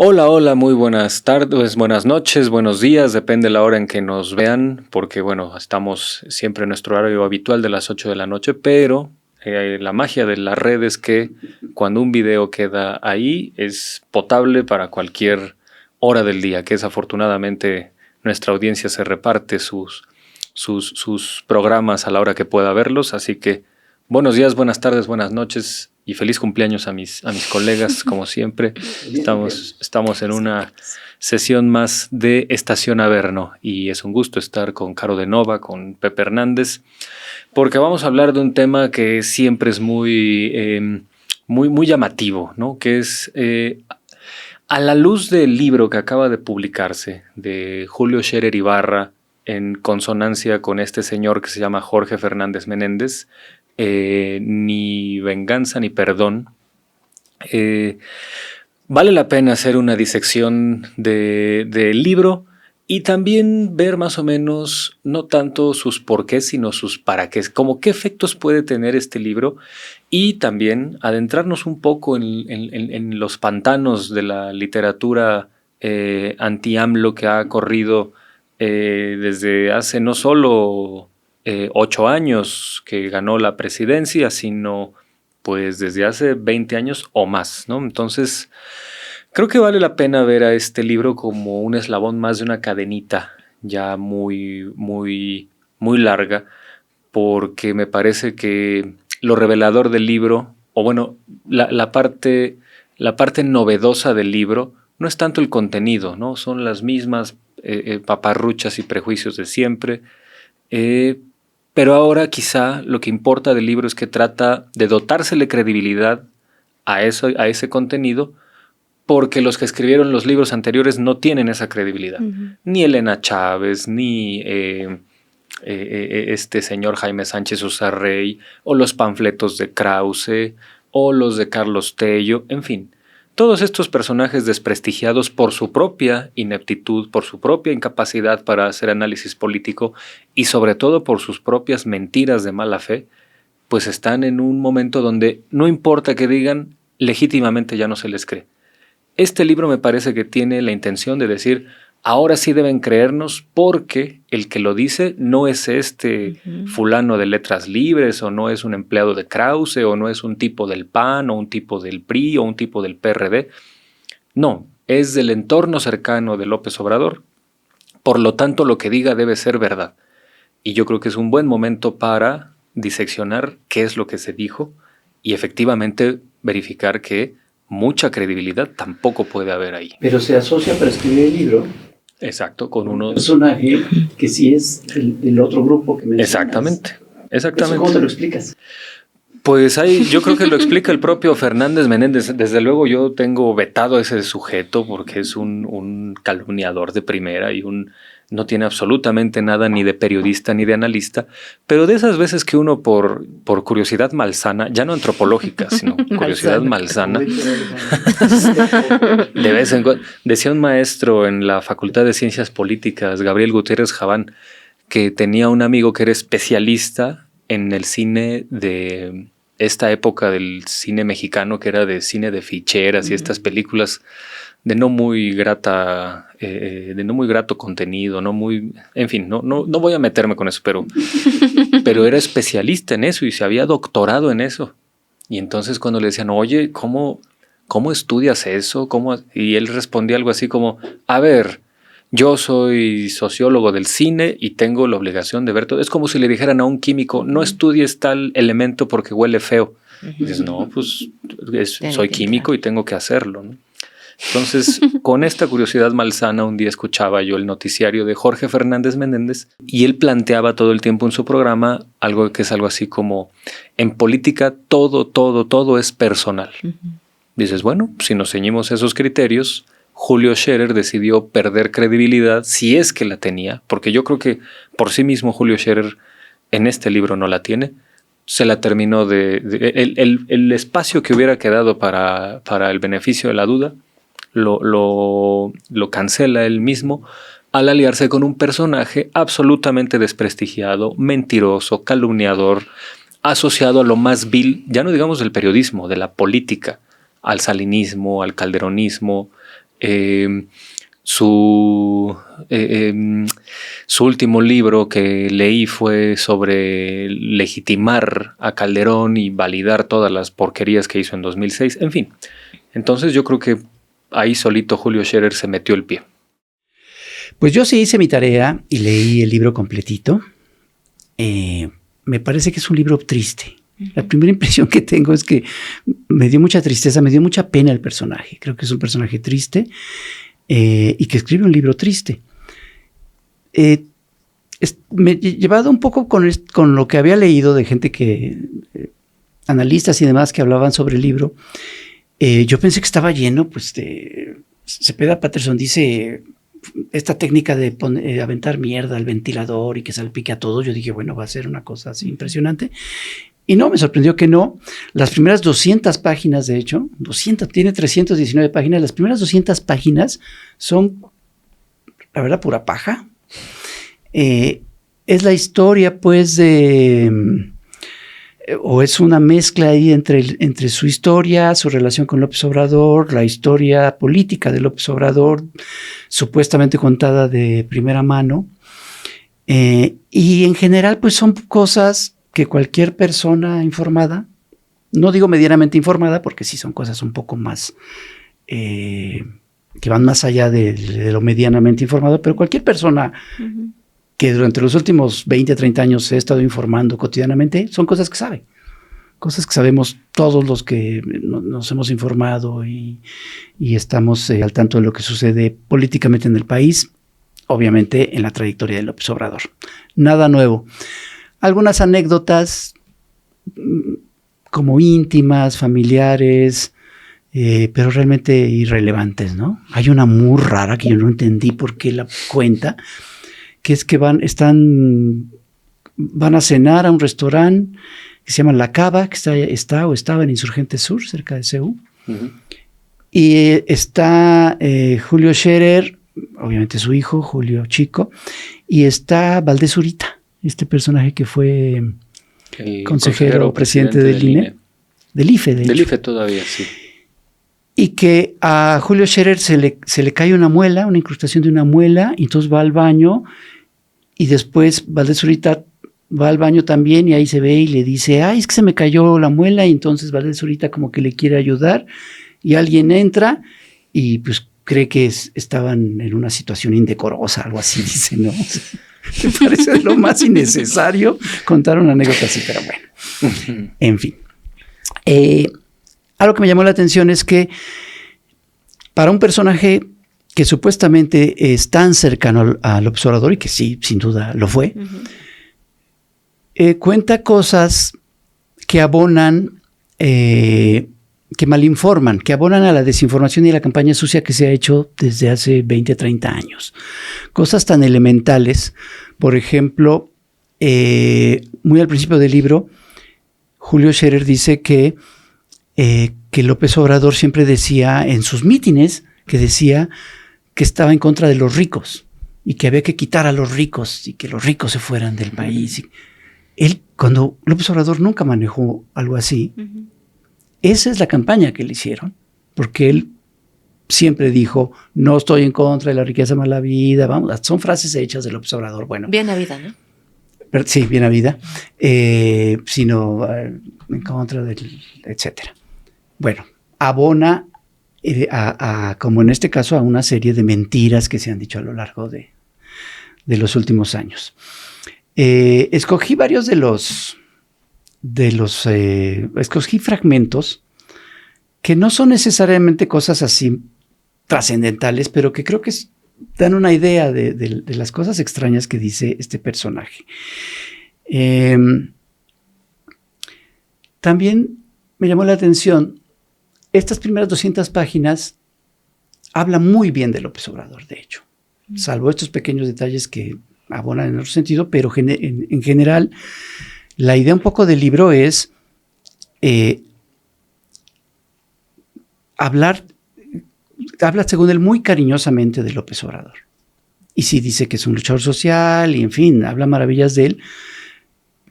Hola, hola, muy buenas tardes, buenas noches, buenos días, depende de la hora en que nos vean, porque bueno, estamos siempre en nuestro horario habitual de las 8 de la noche, pero la magia de la red es que cuando un video queda ahí es potable para cualquier hora del día, que es afortunadamente nuestra audiencia se reparte sus programas a la hora que pueda verlos, así que buenos días, buenas tardes, buenas noches y feliz cumpleaños a mis colegas, como siempre. Estamos en una sesión más de Estación Averno y es un gusto estar con Caro de Nova, con Pepe Hernández, porque vamos a hablar de un tema que siempre es muy llamativo, ¿no? Que es a la luz del libro que acaba de publicarse de Julio Scherer Ibarra, en consonancia con este señor que se llama Jorge Fernández Menéndez, Ni venganza ni perdón. Vale la pena hacer una disección del libro y también ver más o menos, no tanto sus porqués, sino sus para qué, como qué efectos puede tener este libro y también adentrarnos un poco en los pantanos de la literatura anti-AMLO que ha corrido desde hace no solo 8 años que ganó la presidencia, sino pues desde hace 20 años o más, ¿no? Entonces, creo que vale la pena ver a este libro como un eslabón más de una cadenita ya muy larga, porque me parece que lo revelador del libro, o bueno, la parte novedosa del libro, no es tanto el contenido, ¿no? Son las mismas paparruchas y prejuicios de siempre, pero ahora quizá lo que importa del libro es que trata de dotársele credibilidad a ese contenido, porque los que escribieron los libros anteriores no tienen esa credibilidad. Ni Elena Chávez, ni este señor Jaime Sánchez Usarrey, o los panfletos de Krause, o los de Carlos Tello, en fin. Todos estos personajes desprestigiados por su propia ineptitud, por su propia incapacidad para hacer análisis político y sobre todo por sus propias mentiras de mala fe, pues están en un momento donde no importa que digan, legítimamente ya no se les cree. Este libro me parece que tiene la intención de decir, ahora sí deben creernos porque el que lo dice no es este fulano de letras libres, o no es un empleado de Krause, o no es un tipo del PAN, o un tipo del PRI, o un tipo del PRD. No, es del entorno cercano de López Obrador. Por lo tanto, lo que diga debe ser verdad. Y yo creo que es un buen momento para diseccionar qué es lo que se dijo y efectivamente verificar que mucha credibilidad tampoco puede haber ahí. Pero se asocia para escribir el libro. Exacto, con un personaje que sí es del otro grupo que mencionas. Exactamente. ¿Cómo te lo explicas? Pues ahí yo creo que lo explica el propio Fernández Menéndez. Desde luego yo tengo vetado a ese sujeto porque es un calumniador de primera y no tiene absolutamente nada ni de periodista ni de analista, pero de esas veces que uno por curiosidad malsana, ya no antropológica, sino curiosidad malsana, de vez en cuando, decía un maestro en la Facultad de Ciencias Políticas, Gabriel Gutiérrez Javán, que tenía un amigo que era especialista en el cine de esta época del cine mexicano, que era de cine de ficheras y estas películas de no muy grato contenido, en fin, no voy a meterme con eso, pero era especialista en eso y se había doctorado en eso. Y entonces cuando le decían, oye, ¿cómo estudias eso? Y él respondía algo así como, a ver, yo soy sociólogo del cine y tengo la obligación de ver todo. Es como si le dijeran a un químico, no estudies tal elemento porque huele feo. Y dices, no, pues soy químico y tengo que hacerlo, ¿no? Entonces, con esta curiosidad malsana, un día escuchaba yo el noticiario de Jorge Fernández Menéndez y él planteaba todo el tiempo en su programa algo que es algo así como, en política todo es personal. Dices, bueno, si nos ceñimos a esos criterios, Julio Scherer decidió perder credibilidad, si es que la tenía, porque yo creo que por sí mismo Julio Scherer en este libro no la tiene. Se la terminó el espacio que hubiera quedado para el beneficio de la duda, lo cancela él mismo al aliarse con un personaje absolutamente desprestigiado, mentiroso, calumniador, asociado a lo más vil, ya no digamos del periodismo, de la política, al salinismo, al calderonismo, Su último libro que leí fue sobre legitimar a Calderón y validar todas las porquerías que hizo en 2006. En fin, entonces yo creo que ahí solito Julio Scherer se metió el pie. Pues yo sí hice mi tarea y leí el libro completito. Me parece que es un libro triste. La primera impresión que tengo es que me dio mucha tristeza, me dio mucha pena el personaje. Creo que es un personaje triste y que escribe un libro triste. Me he llevado un poco con lo que había leído de gente analistas y demás que hablaban sobre el libro. Yo pensé que estaba lleno, pues, Cepeda Patterson dice esta técnica de aventar mierda al ventilador y que salpique a todo. Yo dije, bueno, va a ser una cosa así impresionante. Y no, me sorprendió que no. Las primeras 200 páginas, de hecho, tiene 319 páginas. Las primeras 200 páginas son, la verdad, pura paja. Es la historia, pues, o es una mezcla ahí entre su historia, su relación con López Obrador, la historia política de López Obrador, supuestamente contada de primera mano. Y en general, pues son cosas que cualquier persona informada, no digo medianamente informada, porque sí son cosas un poco más, que van más allá de lo medianamente informado, pero cualquier persona que durante los últimos 20, 30 años se ha estado informando cotidianamente, son cosas que sabe. Cosas que sabemos todos los que nos hemos informado y estamos al tanto de lo que sucede políticamente en el país, obviamente en la trayectoria de López Obrador. Nada nuevo. Algunas anécdotas como íntimas, familiares, pero realmente irrelevantes, ¿no? Hay una muy rara que yo no entendí por qué la cuenta, que es que van a cenar a un restaurante que se llama La Cava, que estaba en Insurgente Sur, cerca de CEU. Y está Julio Scherer, obviamente su hijo, Julio Chico, y está Valdés Zurita, este personaje que fue el consejero presidente del INE. Del IFE, de hecho. Del IFE todavía, sí. Y que a Julio Scherer se le cae una muela, una incrustación de una muela, y entonces va al baño, y después Valdés Zurita va al baño también, y ahí se ve y le dice, ay, es que se me cayó la muela, y entonces Valdés Zurita como que le quiere ayudar, y alguien entra, y pues cree que estaban en una situación indecorosa, algo así, dice, ¿no? Me parece lo más innecesario contar una anécdota así, pero bueno. En fin. Algo que me llamó la atención es que para un personaje que supuestamente es tan cercano al observador, y que sí, sin duda lo fue, cuenta cosas que abonan, que malinforman, que abonan a la desinformación y a la campaña sucia que se ha hecho desde hace 20, 30 años. Cosas tan elementales, por ejemplo, muy al principio del libro, Julio Scherer dice que López Obrador siempre decía en sus mítines, que decía que estaba en contra de los ricos y que había que quitar a los ricos y que los ricos se fueran del país. Cuando López Obrador nunca manejó algo así, esa es la campaña que le hicieron, porque él siempre dijo, no estoy en contra de la riqueza mala vida, vamos, son frases hechas de López Obrador, bueno. Bien habida, ¿no? Pero, sí, bien habida, sino en contra del, etcétera. Bueno, abona como en este caso, a una serie de mentiras que se han dicho a lo largo de los últimos años. Escogí varios escogí fragmentos que no son necesariamente cosas así trascendentales, pero que creo que dan una idea de las cosas extrañas que dice este personaje. También me llamó la atención, estas primeras 200 páginas hablan muy bien de López Obrador, de hecho, salvo estos pequeños detalles que abonan en otro sentido, pero en general, la idea un poco del libro es habla según él muy cariñosamente de López Obrador. Y sí dice que es un luchador social y en fin, habla maravillas de él.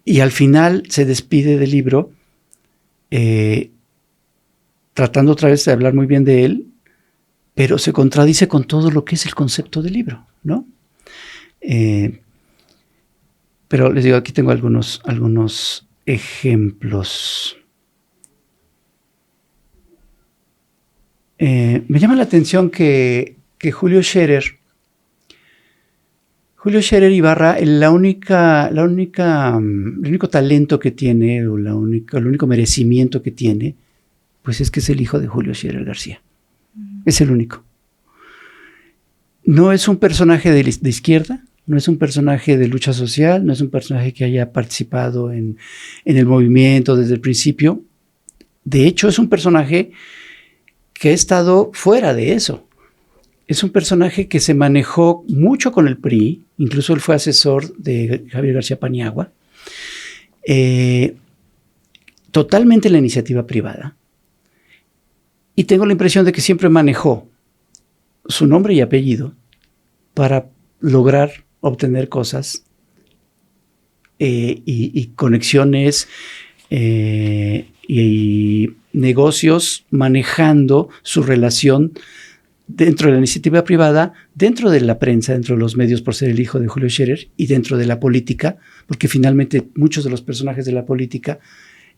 Y al final se despide del libro tratando otra vez de hablar muy bien de él, pero se contradice con todo lo que es el concepto del libro, ¿no? Pero les digo, aquí tengo algunos ejemplos. Me llama la atención que Julio Scherer Ibarra, el único talento que tiene, o el único merecimiento que tiene, pues es que es el hijo de Julio Scherer García. Es el único. No es un personaje de izquierda, no es un personaje de lucha social, no es un personaje que haya participado en el movimiento desde el principio. De hecho, es un personaje que ha estado fuera de eso. Es un personaje que se manejó mucho con el PRI, incluso él fue asesor de Javier García Paniagua, totalmente en la iniciativa privada. Y tengo la impresión de que siempre manejó su nombre y apellido para lograr obtener cosas y conexiones y negocios, manejando su relación dentro de la iniciativa privada, dentro de la prensa, dentro de los medios por ser el hijo de Julio Scherer, y dentro de la política, porque finalmente muchos de los personajes de la política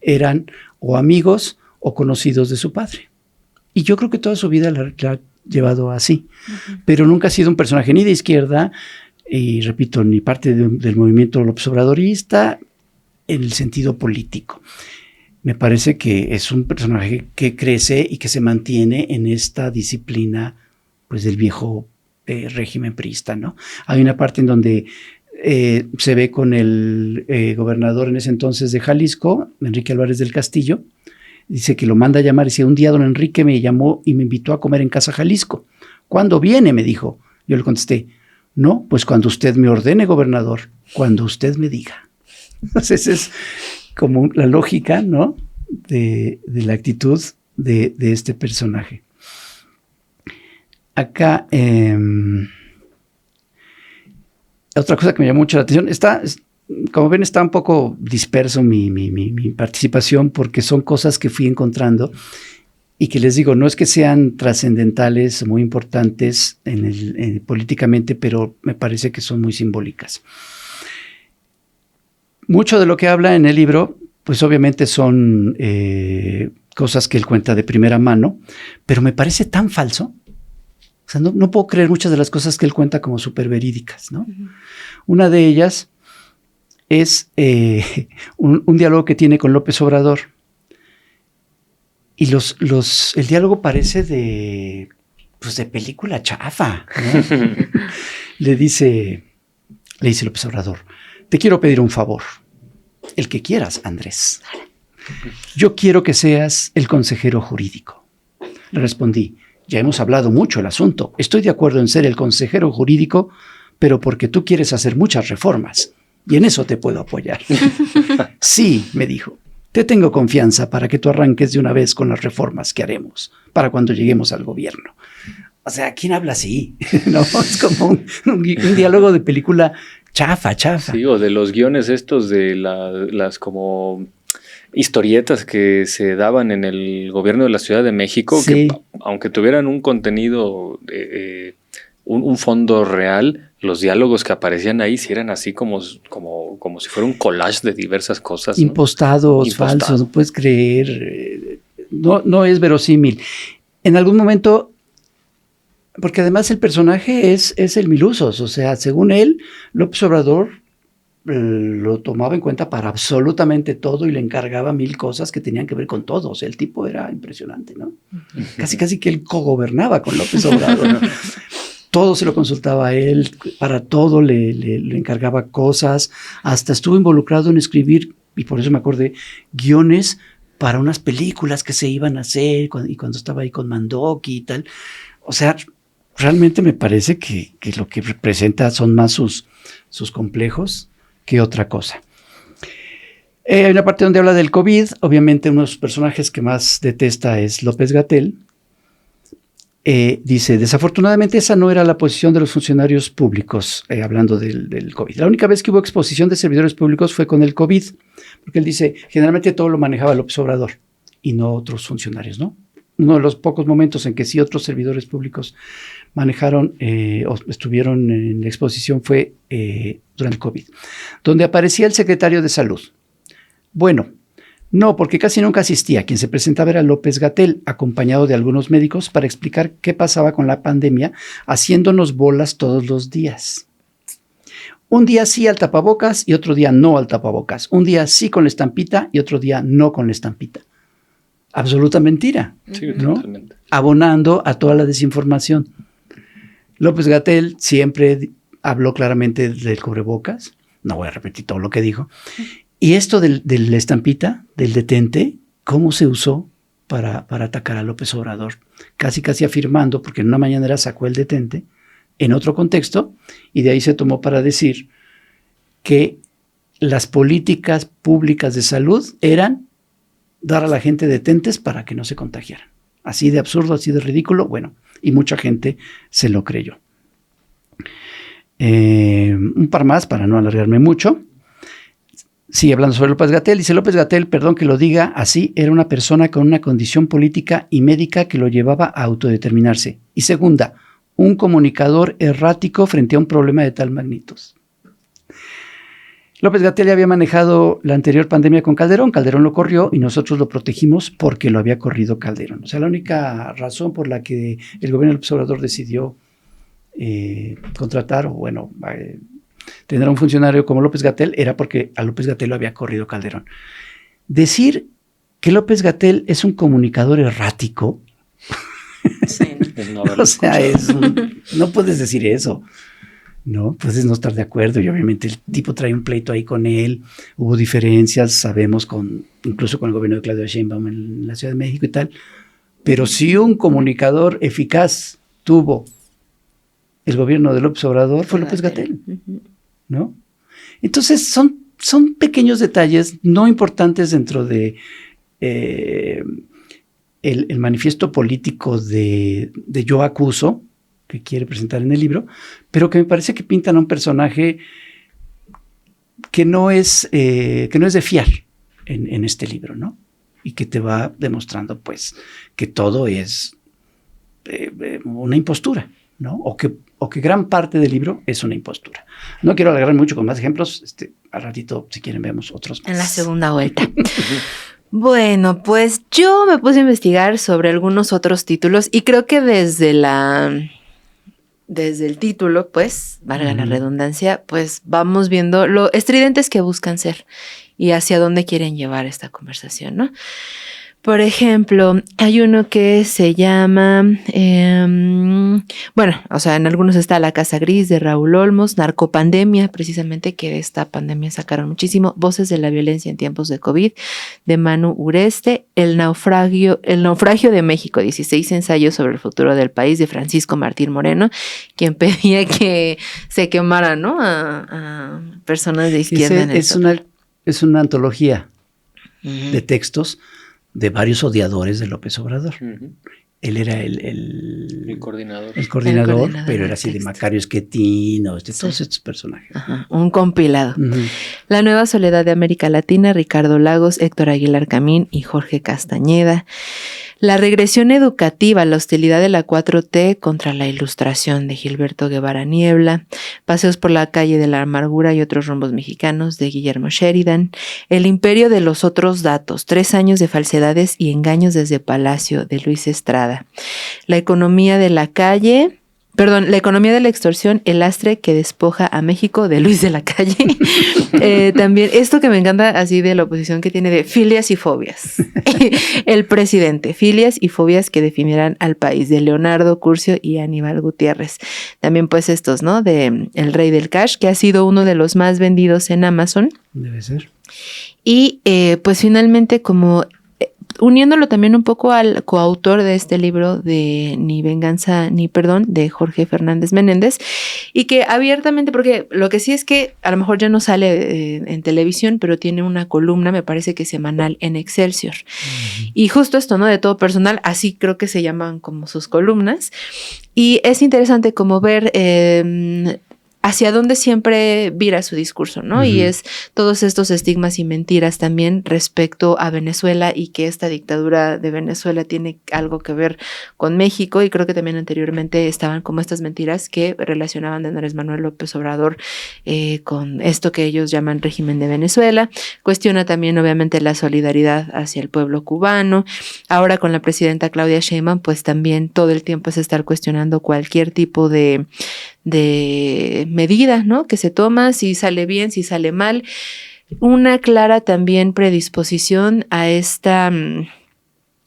eran o amigos o conocidos de su padre. Y yo creo que toda su vida la ha llevado así, pero nunca ha sido un personaje ni de izquierda, y repito, ni parte del movimiento López Obradorista en el sentido político. Me parece que es un personaje que crece y que se mantiene en esta disciplina, pues, del viejo régimen priista, ¿no? Hay una parte en donde se ve con el gobernador en ese entonces de Jalisco, Enrique Álvarez del Castillo. Dice que lo manda a llamar y dice: un día don Enrique me llamó y me invitó a comer en Casa Jalisco. ¿Cuándo viene?, me dijo. Yo le contesté: no, pues cuando usted me ordene, gobernador, cuando usted me diga. Entonces es como la lógica, ¿no?, de la actitud de este personaje. Acá, otra cosa que me llamó mucho la atención, como ven, está un poco disperso mi participación, porque son cosas que fui encontrando y que les digo, no es que sean trascendentales, muy importantes políticamente, pero me parece que son muy simbólicas. Mucho de lo que habla en el libro, pues obviamente son cosas que él cuenta de primera mano, pero me parece tan falso. O sea, no puedo creer muchas de las cosas que él cuenta como súper verídicas, ¿no? Una de ellas es un diálogo que tiene con López Obrador. Y el diálogo parece de película chafa, ¿no? Le dice López Obrador: te quiero pedir un favor, el que quieras, Andrés. Yo quiero que seas el consejero jurídico. Le respondí: ya hemos hablado mucho el asunto. Estoy de acuerdo en ser el consejero jurídico, pero porque tú quieres hacer muchas reformas. Y en eso te puedo apoyar. Sí, me dijo. Te tengo confianza para que tú arranques de una vez con las reformas que haremos para cuando lleguemos al gobierno. O sea, ¿quién habla así? No, es como un diálogo de película chafa. Sí, o de los guiones estos de las como historietas que se daban en el gobierno de la Ciudad de México, sí, que aunque tuvieran un contenido, un fondo real, los diálogos que aparecían ahí sí eran así como si fuera un collage de diversas cosas, ¿no? Impostados, falsos, no puedes creer. No es verosímil. En algún momento, porque además el personaje es el Milusos, o sea, según él, López Obrador lo tomaba en cuenta para absolutamente todo y le encargaba 1000 cosas que tenían que ver con todo. O sea, el tipo era impresionante, ¿no? Casi que él cogobernaba con López Obrador, ¿no? Todo se lo consultaba a él, para todo le encargaba cosas, hasta estuvo involucrado en escribir, y por eso me acordé, guiones para unas películas que se iban a hacer, y cuando estaba ahí con Mandoki y tal. O sea, realmente me parece que lo que representa son más sus complejos que otra cosa. Hay una parte donde habla del COVID. Obviamente uno de los personajes que más detesta es López-Gatell. Dice: desafortunadamente esa no era la posición de los funcionarios públicos, hablando del COVID. La única vez que hubo exposición de servidores públicos fue con el COVID, porque él dice, generalmente todo lo manejaba López Obrador y no otros funcionarios, ¿no? uno de los pocos momentos en que sí otros servidores públicos manejaron o estuvieron en la exposición fue durante el COVID, donde aparecía el secretario de Salud. Bueno, no, porque casi nunca asistía. Quien se presentaba era López-Gatell, acompañado de algunos médicos para explicar qué pasaba con la pandemia, haciéndonos bolas todos los días. Un día sí al tapabocas y otro día no al tapabocas. Un día sí con la estampita y otro día no con la estampita. Absoluta mentira, Sí, ¿no? totalmente. Abonando a toda la desinformación. López-Gatell siempre habló claramente del cubrebocas. No voy a repetir todo lo que dijo. Y esto de la estampita, del detente, ¿cómo se usó para atacar a López Obrador? Casi afirmando, porque en una mañanera sacó el detente, en otro contexto, y de ahí se tomó para decir que las políticas públicas de salud eran dar a la gente detentes para que no se contagiaran. Así de absurdo, así de ridículo, bueno, y mucha gente se lo creyó. Un par más para no alargarme mucho. Sigue hablando sobre López-Gatell. Dice López-Gatell, perdón que lo diga así, era una persona con una condición política y médica que lo llevaba a autodeterminarse. Y segunda, un comunicador errático frente a un problema de tal magnitud. López-Gatell había manejado la anterior pandemia con Calderón. Calderón lo corrió y nosotros lo protegimos porque lo había corrido Calderón. O sea, la única razón por la que el gobierno de López Obrador decidió contratar o, bueno, tener a un funcionario como López-Gatell era porque a López-Gatell lo había corrido Calderón. Decir que López-Gatell es un comunicador errático, Sí, ¿no? o sea, no puedes decir eso, ¿no? Puedes no estar de acuerdo y obviamente el tipo trae un pleito ahí con él, hubo diferencias, sabemos, incluso con el gobierno de Claudia Sheinbaum en la Ciudad de México y tal, pero si un comunicador eficaz tuvo el gobierno de López Obrador fue López-Gatell, ¿no? Entonces son pequeños detalles no importantes dentro de el manifiesto político de Yo Acuso, que quiere presentar en el libro, pero que me parece que pintan a un personaje que no es de fiar en este libro, ¿no? Y que te va demostrando, pues, que todo es una impostura, ¿no? O que gran parte del libro es una impostura. No quiero alargar mucho con más ejemplos. Al ratito, si quieren, vemos otros más. En la segunda vuelta. Bueno, pues yo me puse a investigar sobre algunos otros títulos y creo que desde el título, pues, valga la redundancia, pues vamos viendo lo estridentes que buscan ser y hacia dónde quieren llevar esta conversación, ¿no? Por ejemplo, hay uno que se llama, bueno, o sea, en algunos está La Casa Gris de Raúl Olmos, Narcopandemia, precisamente, que de esta pandemia sacaron muchísimo, Voces de la Violencia en Tiempos de COVID, de Manu Ureste, El naufragio de México, 16 ensayos sobre el futuro del país, de Francisco Martín Moreno, quien pedía que se quemara, ¿no? A personas de izquierda. Es una antología de textos de varios odiadores de López Obrador. Él era el coordinador, pero era así de Macario Esquetino, todos estos personajes. Ajá, un compilado. La Nueva Soledad de América Latina, Ricardo Lagos, Héctor Aguilar Camín y Jorge Castañeda. La regresión educativa, la hostilidad de la 4T contra la ilustración, de Gilberto Guevara Niebla. Paseos por la calle de la amargura y otros rumbos mexicanos, de Guillermo Sheridan. El imperio de los otros datos, 3 años de falsedades y engaños desde Palacio, de Luis Estrada. La economía de la extorsión, el lastre que despoja a México, de Luis de la Calle. También esto que me encanta así de la oposición que tiene de filias y fobias. El presidente, filias y fobias que definirán al país, de Leonardo Curcio y Aníbal Gutiérrez. También pues estos, ¿no? De El Rey del Cash, que ha sido uno de los más vendidos en Amazon. Debe ser. Y pues finalmente como uniéndolo también un poco al coautor de este libro de Ni Venganza ni Perdón, de Jorge Fernández Menéndez, y que abiertamente, porque lo que sí es que a lo mejor ya no sale en televisión, pero tiene una columna, me parece que semanal, en Excelsior. Y justo esto, ¿no? De todo personal, así creo que se llaman como sus columnas. Y es interesante como ver hacia dónde siempre vira su discurso, ¿no? Y es todos estos estigmas y mentiras también respecto a Venezuela y que esta dictadura de Venezuela tiene algo que ver con México, y creo que también anteriormente estaban como estas mentiras que relacionaban de Andrés Manuel López Obrador con esto que ellos llaman régimen de Venezuela. Cuestiona también obviamente la solidaridad hacia el pueblo cubano. Ahora con la presidenta Claudia Sheinbaum, pues también todo el tiempo es estar cuestionando cualquier tipo de medida, ¿no? Que se toma, si sale bien, si sale mal. Una clara también predisposición a esta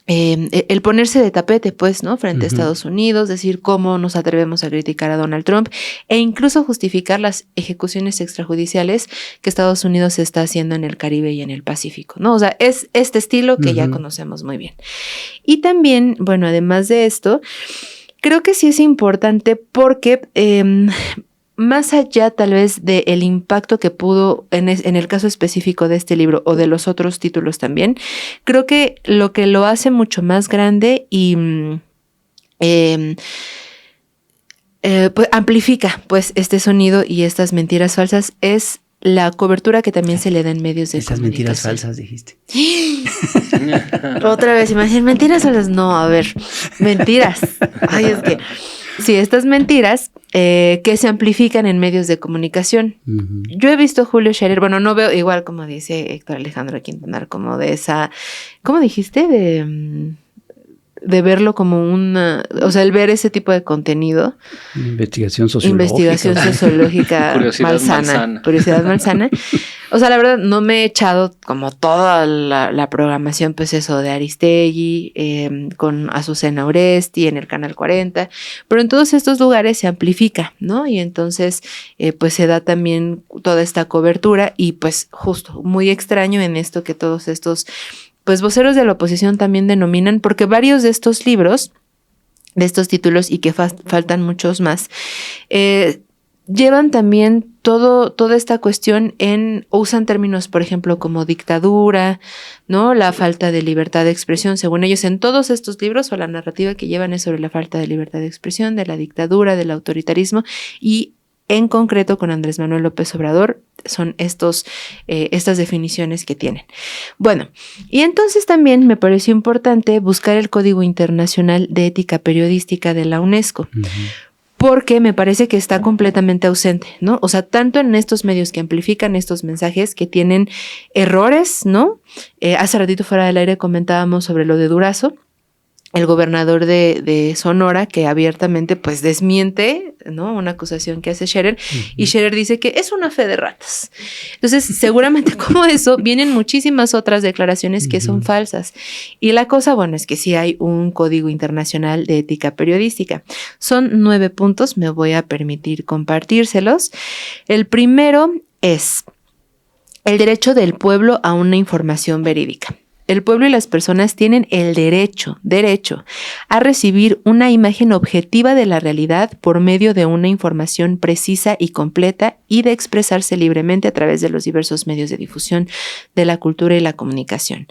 el ponerse de tapete, pues, ¿no? Frente a Estados Unidos, decir cómo nos atrevemos a criticar a Donald Trump e incluso justificar las ejecuciones extrajudiciales que Estados Unidos está haciendo en el Caribe y en el Pacífico, ¿no? O sea, es este estilo que ya conocemos muy bien. Y también, bueno, además de esto, creo que sí es importante porque más allá tal vez del impacto que pudo en el caso específico de este libro o de los otros títulos también, creo que lo hace mucho más grande y pues amplifica pues este sonido y estas mentiras falsas es la cobertura que también se le da en medios de Esas comunicación. mentiras falsas, dijiste. Otra vez, imagínate, mentiras falsas. No, a ver, mentiras. Ay, es que sí, estas mentiras que se amplifican en medios de comunicación. Yo he visto Julio Scherer, bueno, no veo igual como dice Héctor Alejandro Quintanar, como de esa, ¿cómo dijiste? De verlo como una, o sea, el ver ese tipo de contenido. Investigación sociológica. Investigación sociológica malsana. Curiosidad malsana. O sea, la verdad, no me he echado como toda la programación, pues eso, de Aristegui, con Azucena Oresti en el Canal 40, pero en todos estos lugares se amplifica, ¿no? Y entonces, pues se da también toda esta cobertura y pues justo, muy extraño en esto que todos estos pues voceros de la oposición también denominan, porque varios de estos libros, de estos títulos y que faltan muchos más, llevan también toda esta cuestión usan términos, por ejemplo, como dictadura, ¿no? La falta de libertad de expresión, según ellos, en todos estos libros, o la narrativa que llevan es sobre la falta de libertad de expresión, de la dictadura, del autoritarismo, y en concreto con Andrés Manuel López Obrador son estas definiciones que tienen. Bueno, y entonces también me pareció importante buscar el Código Internacional de Ética Periodística de la UNESCO, porque me parece que está completamente ausente, ¿no? O sea, tanto en estos medios que amplifican estos mensajes que tienen errores, ¿no? Hace ratito fuera del aire comentábamos sobre lo de Durazo, el gobernador de Sonora, que abiertamente pues desmiente, ¿no? Una acusación que hace Scherer, y Scherer dice que es una fe de ratas. Entonces, seguramente como eso, vienen muchísimas otras declaraciones que son falsas. Y la cosa, bueno, es que sí hay un Código Internacional de Ética Periodística. Son 9 puntos, me voy a permitir compartírselos. El primero es el derecho del pueblo a una información verídica. El pueblo y las personas tienen el derecho a recibir una imagen objetiva de la realidad por medio de una información precisa y completa y de expresarse libremente a través de los diversos medios de difusión de la cultura y la comunicación.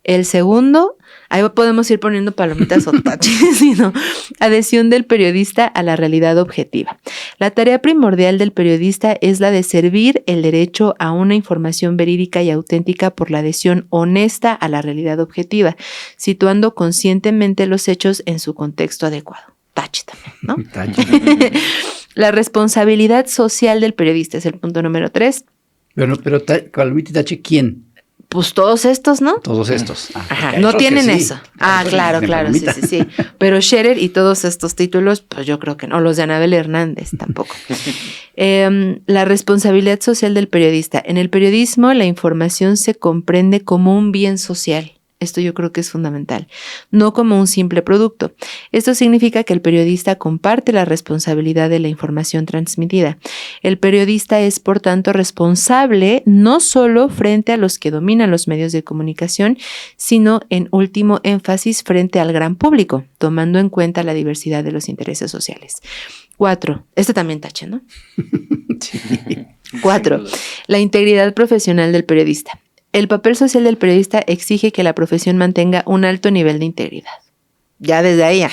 El segundo, ahí podemos ir poniendo palomitas o taches, sino adhesión del periodista a la realidad objetiva. La tarea primordial del periodista es la de servir el derecho a una información verídica y auténtica por la adhesión honesta a la realidad objetiva, situando conscientemente los hechos en su contexto adecuado. Tache también, ¿no? Tache. La responsabilidad social del periodista es el punto número 3. Pero palomita y tache, ¿quién? Pues todos estos, ¿no? Todos estos. Ajá, no tienen eso. Claro, sí. Pero Scherer y todos estos títulos, pues yo creo que no. Los de Anabel Hernández tampoco. La responsabilidad social del periodista. En el periodismo, la información se comprende como un bien social. Esto yo creo que es fundamental, no como un simple producto. Esto significa que el periodista comparte la responsabilidad de la información transmitida. El periodista es, por tanto, responsable no solo frente a los que dominan los medios de comunicación, sino en último énfasis frente al gran público, tomando en cuenta la diversidad de los intereses sociales. 4. Este también tache, ¿no? Sí. 4. La integridad profesional del periodista. El papel social del periodista exige que la profesión mantenga un alto nivel de integridad. Ya desde ahí ya.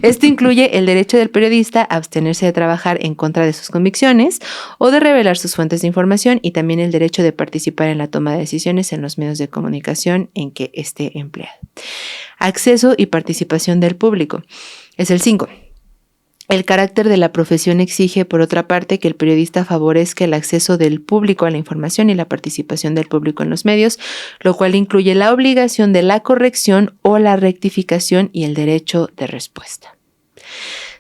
Esto incluye el derecho del periodista a abstenerse de trabajar en contra de sus convicciones o de revelar sus fuentes de información y también el derecho de participar en la toma de decisiones en los medios de comunicación en que esté empleado. Acceso y participación del público. Es el 5. El carácter de la profesión exige, por otra parte, que el periodista favorezca el acceso del público a la información y la participación del público en los medios, lo cual incluye la obligación de la corrección o la rectificación y el derecho de respuesta.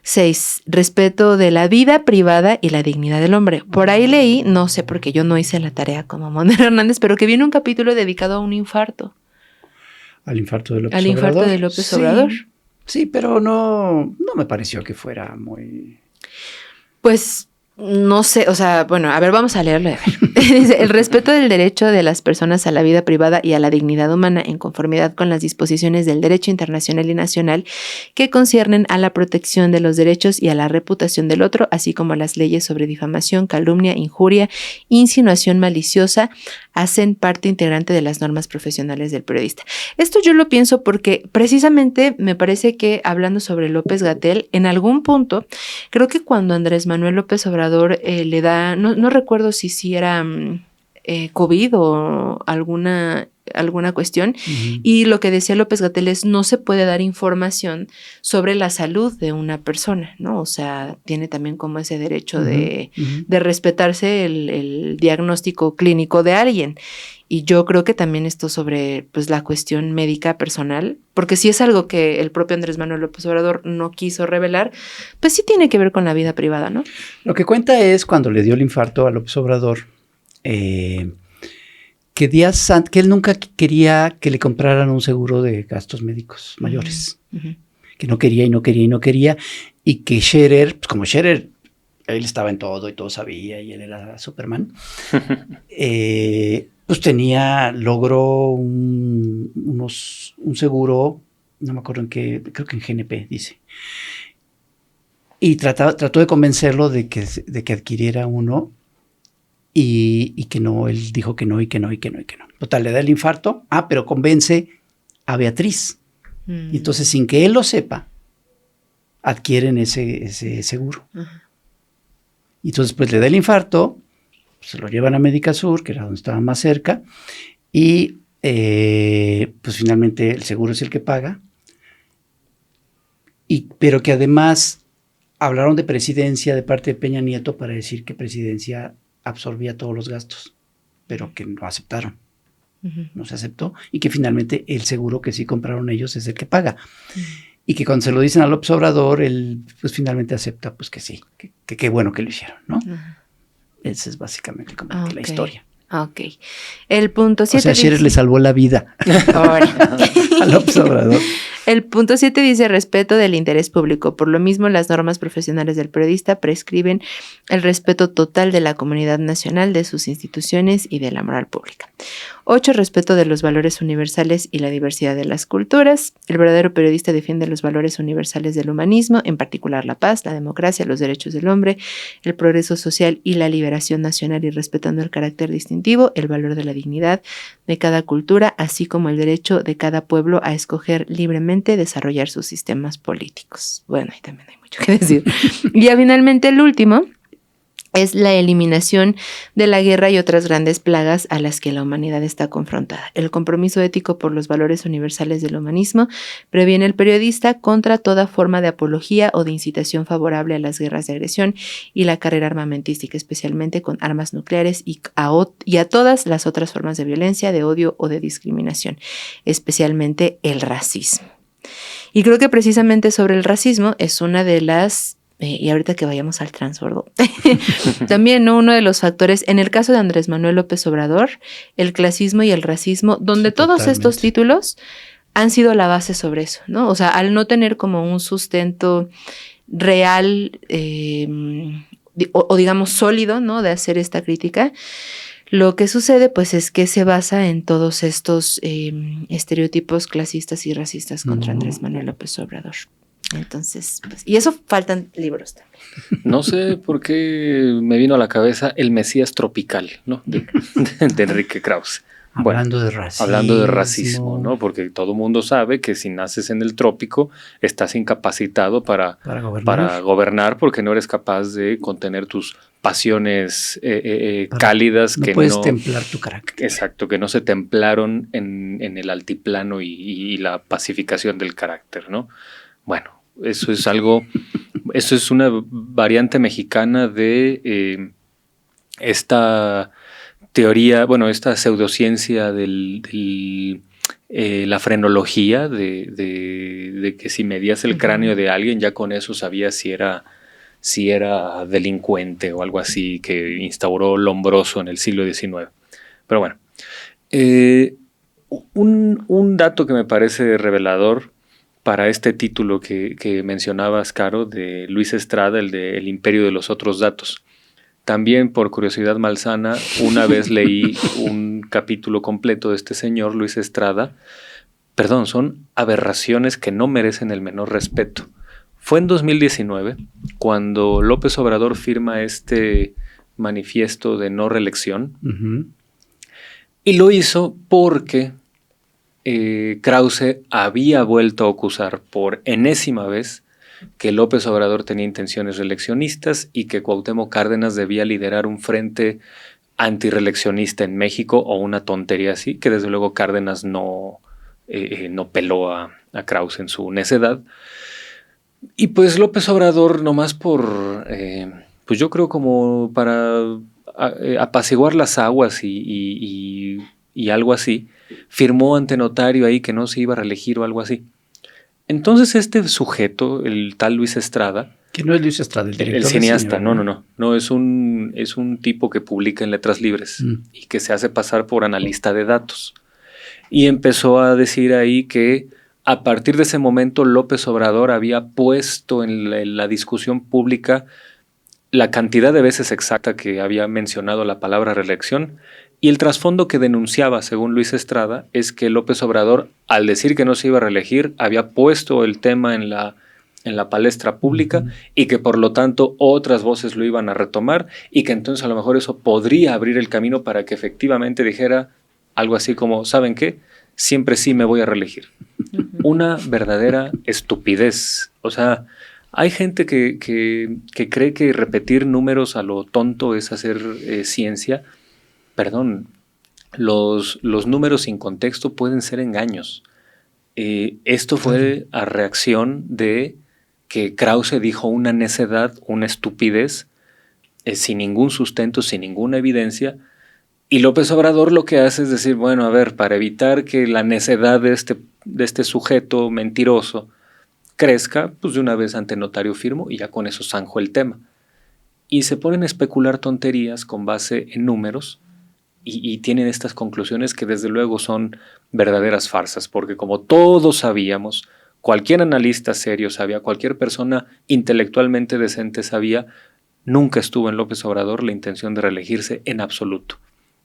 6. Respeto de la vida privada y la dignidad del hombre. Por ahí leí, no sé porque yo no hice la tarea como Monero Hernández, pero que viene un capítulo dedicado a un infarto. Al infarto de López Al Obrador. infarto de López Obrador. Sí, pero no me pareció que fuera muy... Pues no sé, o sea, bueno, a ver, vamos a leerlo. Dice, el respeto del derecho de las personas a la vida privada y a la dignidad humana en conformidad con las disposiciones del derecho internacional y nacional que conciernen a la protección de los derechos y a la reputación del otro, así como las leyes sobre difamación, calumnia, injuria, insinuación maliciosa, hacen parte integrante de las normas profesionales del periodista. Esto yo lo pienso porque precisamente me parece que hablando sobre López-Gatell, en algún punto, creo que cuando Andrés Manuel López Obrador le da, no recuerdo si era COVID o alguna cuestión, y lo que decía López-Gatell es no se puede dar información sobre la salud de una persona, ¿no? O sea, tiene también como ese derecho de respetarse el diagnóstico clínico de alguien. Y yo creo que también esto sobre pues la cuestión médica personal, porque si es algo que el propio Andrés Manuel López Obrador no quiso revelar, pues sí tiene que ver con la vida privada, ¿no? Lo que cuenta es cuando le dio el infarto a López Obrador, que él nunca quería que le compraran un seguro de gastos médicos mayores, que no quería y que Scherer, pues como Scherer, él estaba en todo y todo sabía y él era Superman, pues logró un seguro, no me acuerdo en qué, creo que en GNP dice, y trató de convencerlo de que adquiriera uno. Y que no, él dijo que no. Total, le da el infarto, pero convence a Beatriz. Y entonces, sin que él lo sepa, adquieren ese seguro. Y entonces, pues le da el infarto, se lo llevan a Médica Sur, que era donde estaba más cerca, y pues finalmente el seguro es el que paga. Pero que además hablaron de presidencia de parte de Peña Nieto para decir que presidencia absorbía todos los gastos, pero que no aceptaron. No se aceptó y que finalmente el seguro que sí compraron ellos es el que paga. Y que cuando se lo dicen a López Obrador, él pues finalmente acepta pues que sí, que qué bueno que lo hicieron, ¿no? Esa es básicamente como que la historia. Ok. El punto 7 o sea, Scherer le salvó la vida a López Obrador. El punto 7 dice respeto del interés público. Por lo mismo, las normas profesionales del periodista prescriben el respeto total de la comunidad nacional, de sus instituciones y de la moral pública. 8. Respeto de los valores universales y la diversidad de las culturas. El verdadero periodista defiende los valores universales del humanismo, en particular la paz, la democracia, los derechos del hombre, el progreso social y la liberación nacional, y respetando el carácter distintivo, el valor de la dignidad de cada cultura, así como el derecho de cada pueblo a escoger libremente desarrollar sus sistemas políticos. Bueno, ahí también hay mucho que decir. Y ya finalmente el último es la eliminación de la guerra y otras grandes plagas a las que la humanidad está confrontada. El compromiso ético por los valores universales del humanismo previene al periodista contra toda forma de apología o de incitación favorable a las guerras de agresión y la carrera armamentística, especialmente con armas nucleares y a todas las otras formas de violencia, de odio o de discriminación, especialmente el racismo. Y creo que precisamente sobre el racismo es una de las... y ahorita que vayamos al transbordo, también, ¿no?, uno de los factores, en el caso de Andrés Manuel López Obrador, el clasismo y el racismo, donde sí, todos estos títulos han sido la base sobre eso, ¿no? O sea, al no tener como un sustento real o digamos sólido, ¿no?, de hacer esta crítica, lo que sucede pues es que se basa en todos estos estereotipos clasistas y racistas contra Andrés Manuel López Obrador. Entonces, pues, y eso faltan libros también. No sé por qué me vino a la cabeza El Mesías Tropical, ¿no? De Enrique Krauss. Hablando de racismo. Hablando de racismo, ¿no? Porque todo mundo sabe que si naces en el trópico estás incapacitado para gobernar porque no eres capaz de contener tus pasiones cálidas. No que puedes templar tu carácter. Exacto, que no se templaron en el altiplano y la pacificación del carácter, ¿no? Bueno, eso es algo, eso es una variante mexicana de esta teoría, bueno, esta pseudociencia la frenología, de que si medías el cráneo de alguien, ya con eso sabías si era delincuente o algo así, que instauró Lombroso en el siglo XIX. Pero bueno, un dato que me parece revelador para este título que mencionabas, Caro, de Luis Estrada, el de El Imperio de los Otros Datos. También, por curiosidad malsana, una vez leí un capítulo completo de este señor, Luis Estrada. Perdón, son aberraciones que no merecen el menor respeto. Fue en 2019, cuando López Obrador firma este manifiesto de no reelección, y lo hizo porque Krause había vuelto a acusar por enésima vez que López Obrador tenía intenciones reeleccionistas y que Cuauhtémoc Cárdenas debía liderar un frente antireeleccionista en México o una tontería así, que desde luego Cárdenas no peló a Krause en su necedad. Y pues López Obrador, nomás pues yo creo como para apaciguar las aguas y algo así, firmó ante notario ahí que no se iba a reelegir o algo así. Entonces este sujeto, el tal Luis Estrada... Que no es Luis Estrada, el director. El cineasta, no, es un tipo que publica en Letras Libres y que se hace pasar por analista de datos. Y empezó a decir ahí que a partir de ese momento López Obrador había puesto en la discusión pública la cantidad de veces exacta que había mencionado la palabra reelección. Y el trasfondo que denunciaba, según Luis Estrada, es que López Obrador, al decir que no se iba a reelegir, había puesto el tema en la palestra pública y que por lo tanto otras voces lo iban a retomar y que entonces a lo mejor eso podría abrir el camino para que efectivamente dijera algo así como, ¿saben qué? Siempre sí me voy a reelegir. Una verdadera estupidez. O sea, hay gente que cree que repetir números a lo tonto es hacer ciencia. Perdón, los números sin contexto pueden ser engaños. Esto fue a reacción de que Krause dijo una necedad, una estupidez, sin ningún sustento, sin ninguna evidencia, y López Obrador lo que hace es decir, bueno, a ver, para evitar que la necedad de este sujeto mentiroso crezca, pues de una vez ante notario firmo y ya con eso zanjo el tema. Y se ponen a especular tonterías con base en números, y tienen estas conclusiones que desde luego son verdaderas farsas, porque como todos sabíamos, cualquier analista serio sabía, cualquier persona intelectualmente decente sabía, nunca estuvo en López Obrador la intención de reelegirse en absoluto.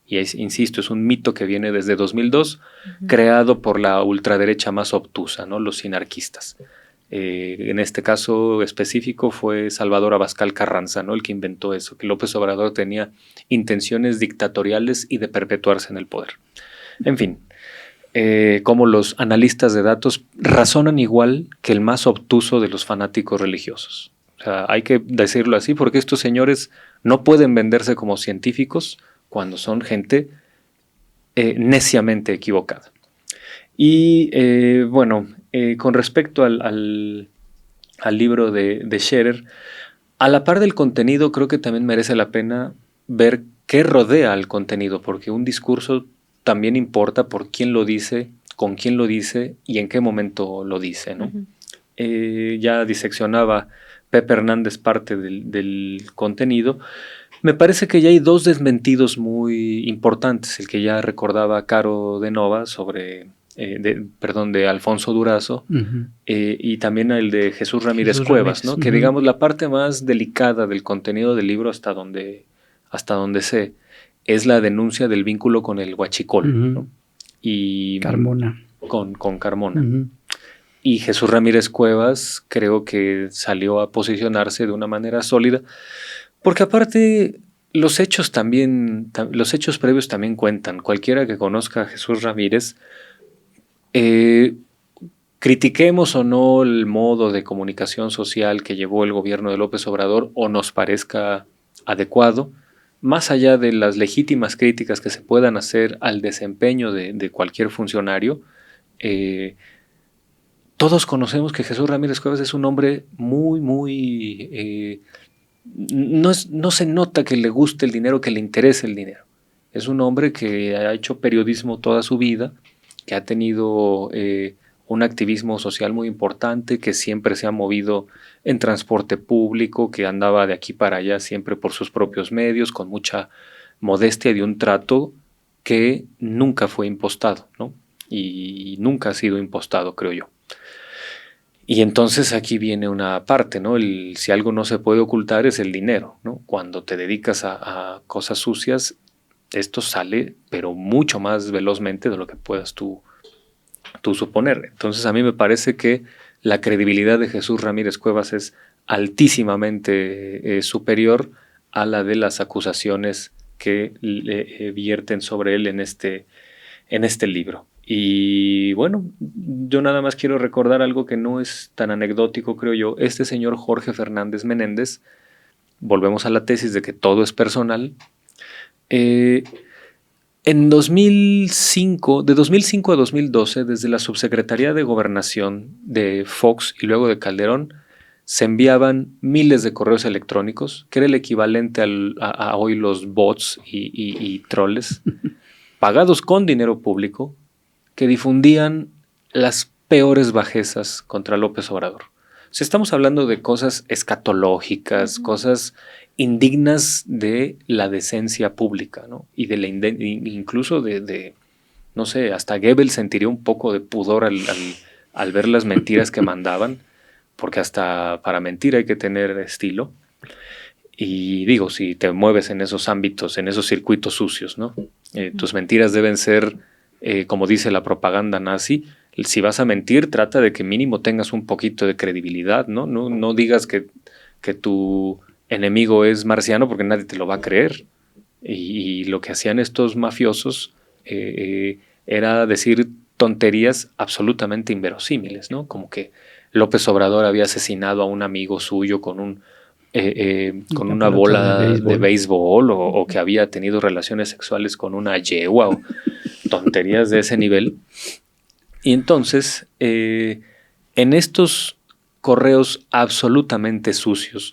Y insisto, es un mito que viene desde 2002, creado por la ultraderecha más obtusa, ¿no? Los sinarquistas. En este caso específico fue Salvador Abascal Carranza, ¿no? El que inventó eso, que López Obrador tenía intenciones dictatoriales y de perpetuarse en el poder. En fin, como los analistas de datos razonan igual que el más obtuso de los fanáticos religiosos. O sea, hay que decirlo así porque estos señores no pueden venderse como científicos cuando son gente neciamente equivocada. Y bueno, con respecto al libro de Scherer, a la par del contenido creo que también merece la pena ver qué rodea al contenido, porque un discurso también importa por quién lo dice, con quién lo dice y en qué momento lo dice, ¿no? Ya diseccionaba Pepe Hernández parte del contenido. Me parece que ya hay dos desmentidos muy importantes, el que ya recordaba Caro de Nova sobre... de Alfonso Durazo, y también el de Jesús Ramírez Cuevas, ¿no? Que digamos la parte más delicada del contenido del libro hasta donde sé, es la denuncia del vínculo con el huachicol, ¿no? Y Carmona. Con Carmona. Y Jesús Ramírez Cuevas creo que salió a posicionarse de una manera sólida, porque aparte los hechos previos también cuentan. Cualquiera que conozca a Jesús Ramírez, critiquemos o no el modo de comunicación social que llevó el gobierno de López Obrador o nos parezca adecuado, más allá de las legítimas críticas que se puedan hacer al desempeño de cualquier funcionario, todos conocemos que Jesús Ramírez Cuevas es un hombre muy... no se nota que le guste el dinero, que le interese el dinero. Es un hombre que ha hecho periodismo toda su vida, que ha tenido un activismo social muy importante, que siempre se ha movido en transporte público, que andaba de aquí para allá siempre por sus propios medios, con mucha modestia y de un trato que nunca fue impostado, ¿no? Y nunca ha sido impostado, creo yo. Y entonces aquí viene una parte, ¿no? Si algo no se puede ocultar es el dinero, ¿no? Cuando te dedicas a cosas sucias, esto sale, pero mucho más velozmente de lo que puedas tú suponer. Entonces a mí me parece que la credibilidad de Jesús Ramírez Cuevas es altísimamente superior a la de las acusaciones que le vierten sobre él en este libro. Y bueno, yo nada más quiero recordar algo que no es tan anecdótico, creo yo. Este señor Jorge Fernández Menéndez, volvemos a la tesis de que todo es personal. En 2005, de 2005 a 2012, desde la Subsecretaría de Gobernación de Fox y luego de Calderón, se enviaban miles de correos electrónicos, que era el equivalente a hoy los bots y troles, pagados con dinero público, que difundían las peores bajezas contra López Obrador. O sea, estamos hablando de cosas escatológicas, cosas indignas de la decencia pública, ¿no? Y de incluso no sé, hasta Goebbels sentiría un poco de pudor al ver las mentiras que mandaban, porque hasta para mentir hay que tener estilo. Y digo, si te mueves en esos ámbitos, en esos circuitos sucios, ¿no? Tus mentiras deben ser, como dice la propaganda nazi, si vas a mentir, trata de que mínimo tengas un poquito de credibilidad, ¿no? No digas que tu enemigo es marciano porque nadie te lo va a creer. Y lo que hacían estos mafiosos era decir tonterías absolutamente inverosímiles, ¿no? Como que López Obrador había asesinado a un amigo suyo con una bola de béisbol o que había tenido relaciones sexuales con una yegua o tonterías de ese nivel. Y entonces, en estos correos absolutamente sucios,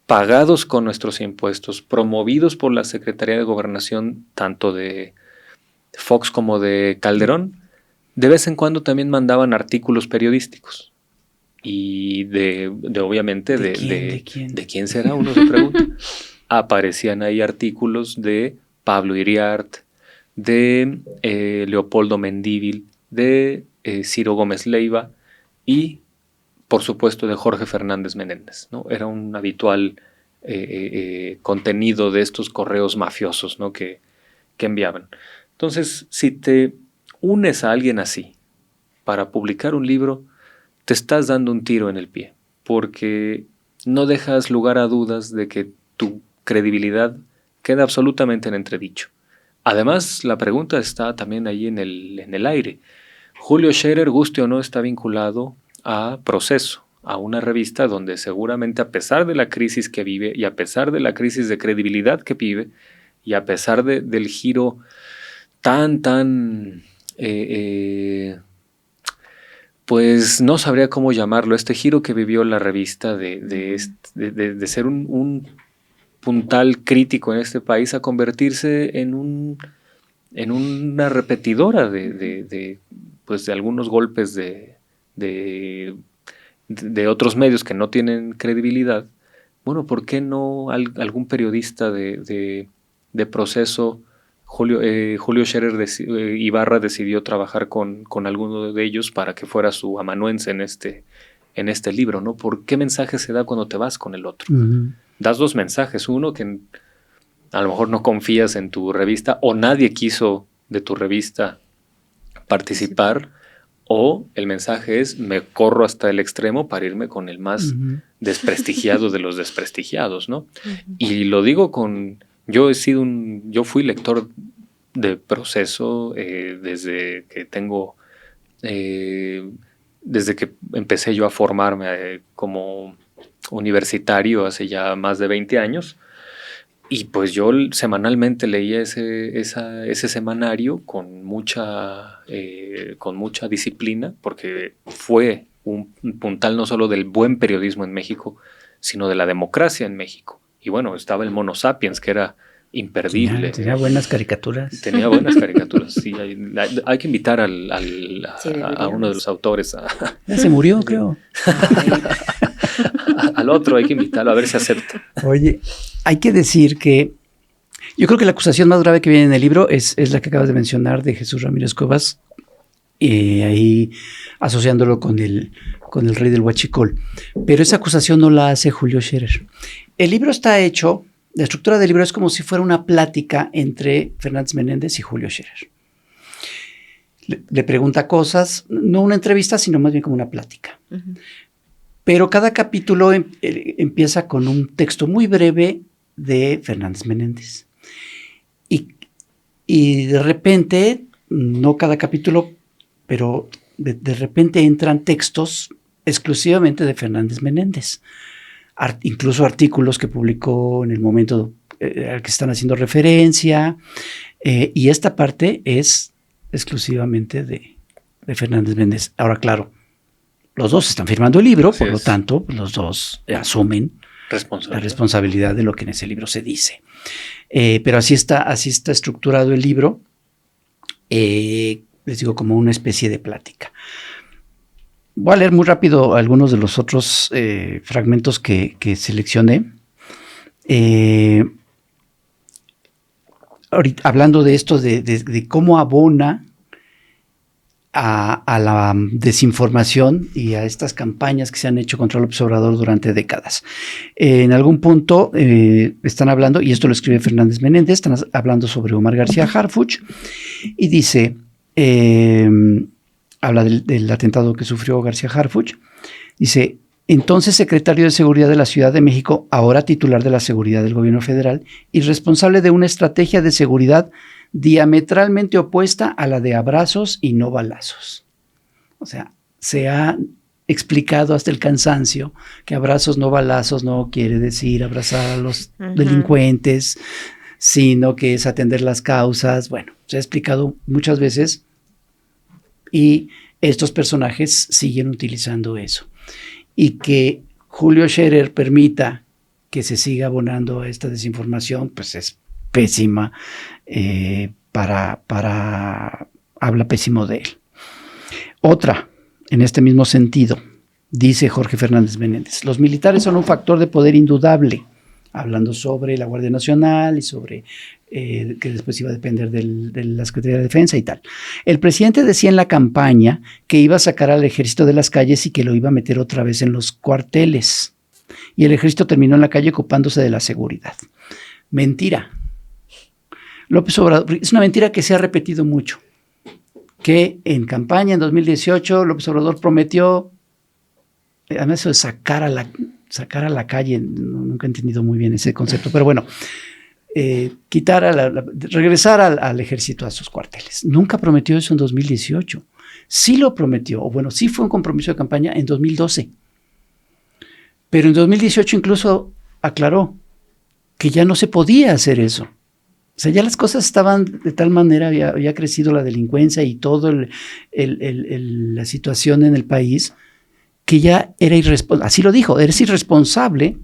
pagados con nuestros impuestos, promovidos por la Secretaría de Gobernación, tanto de Fox como de Calderón, de vez en cuando también mandaban artículos periodísticos. Y obviamente, ¿De quién será? Uno se pregunta. Aparecían ahí artículos de Pablo Iriart, de Leopoldo Mendívil, de Ciro Gómez Leiva y, por supuesto, de Jorge Fernández Menéndez, ¿no? Era un habitual contenido de estos correos mafiosos, ¿no? que enviaban. Entonces, si te unes a alguien así para publicar un libro, te estás dando un tiro en el pie, porque no dejas lugar a dudas de que tu credibilidad queda absolutamente en entredicho. Además, la pregunta está también ahí en el aire. Julio Scherer, guste o no, está vinculado a Proceso, a una revista donde seguramente, a pesar de la crisis que vive y a pesar de la crisis de credibilidad que vive y a pesar del giro tan pues no sabría cómo llamarlo, este giro que vivió la revista de ser un puntal crítico en este país a convertirse en una repetidora de algunos golpes de otros medios que no tienen credibilidad. Bueno, ¿por qué no algún periodista de Proceso, Julio Scherer Ibarra, decidió trabajar con alguno de ellos para que fuera su amanuense en este libro, ¿no? ¿Por qué mensaje se da cuando te vas con el otro? Uh-huh. Das dos mensajes. Uno, que a lo mejor no confías en tu revista o nadie quiso de tu revista participar, o el mensaje es: me corro hasta el extremo para irme con el más desprestigiado de los desprestigiados, ¿no? Y lo digo con Yo fui lector de Proceso desde que empecé yo a formarme como universitario hace ya más de 20 años. Y pues yo semanalmente leía ese semanario con mucha disciplina, porque fue un puntal no solo del buen periodismo en México, sino de la democracia en México. Y bueno, estaba el Mono Sapiens, que era imperdible. Tenía buenas caricaturas. Tenía buenas caricaturas, sí. Hay que invitar a uno de los autores. Ya se murió, creo. Al otro hay que invitarlo a ver si acepta. Oye, hay que decir que yo creo que la acusación más grave que viene en el libro es la que acabas de mencionar de Jesús Ramírez Cuevas, ahí asociándolo con el rey del Huachicol. Pero esa acusación no la hace Julio Scherer. El libro está hecho, la estructura del libro es como si fuera una plática entre Fernández Menéndez y Julio Scherer. Le pregunta cosas, no una entrevista, sino más bien como una plática. Uh-huh. Pero cada capítulo empieza con un texto muy breve de Fernández Menéndez. Y de repente, no cada capítulo, pero de repente entran textos exclusivamente de Fernández Menéndez. Incluso artículos que publicó en el momento al que están haciendo referencia. Y esta parte es exclusivamente de Fernández Menéndez. Ahora, claro, los dos están firmando el libro, por lo tanto, los dos asumen la responsabilidad de lo que en ese libro se dice. Pero así está estructurado el libro, les digo, como una especie de plática. Voy a leer muy rápido algunos de los otros fragmentos que seleccioné. Ahorita, hablando de esto, de cómo abona a la desinformación y a estas campañas que se han hecho contra el López Obrador durante décadas. En algún punto están hablando, y esto lo escribe Fernández Menéndez, están hablando sobre Omar García Harfuch, y dice, habla del atentado que sufrió García Harfuch, dice, entonces secretario de Seguridad de la Ciudad de México, ahora titular de la Seguridad del Gobierno Federal, y responsable de una estrategia de seguridad diametralmente opuesta a la de abrazos y no balazos. O sea, se ha explicado hasta el cansancio que abrazos no balazos no quiere decir abrazar a los delincuentes, sino que es atender las causas. Bueno, se ha explicado muchas veces y estos personajes siguen utilizando eso. Y que Julio Scherer permita que se siga abonando a esta desinformación, pues es pésima, habla pésimo de él. Otra, en este mismo sentido, dice Jorge Fernández Menéndez, los militares son un factor de poder indudable, hablando sobre la Guardia Nacional y sobre que después iba a depender de la Secretaría de Defensa y tal. El presidente decía en la campaña que iba a sacar al ejército de las calles y que lo iba a meter otra vez en los cuarteles. Y el ejército terminó en la calle ocupándose de la seguridad. Mentira. López Obrador, es una mentira que se ha repetido mucho, que en campaña en 2018 López Obrador prometió, además eso de sacar a la calle, nunca he entendido muy bien ese concepto, pero bueno, regresar al ejército a sus cuarteles. Nunca prometió eso en 2018. Sí lo prometió, o bueno, sí fue un compromiso de campaña en 2012. Pero en 2018 incluso aclaró que ya no se podía hacer eso. O sea, ya las cosas estaban de tal manera, había crecido la delincuencia y toda la situación en el país, que ya era irresponsable. Así lo dijo, eres irresponsable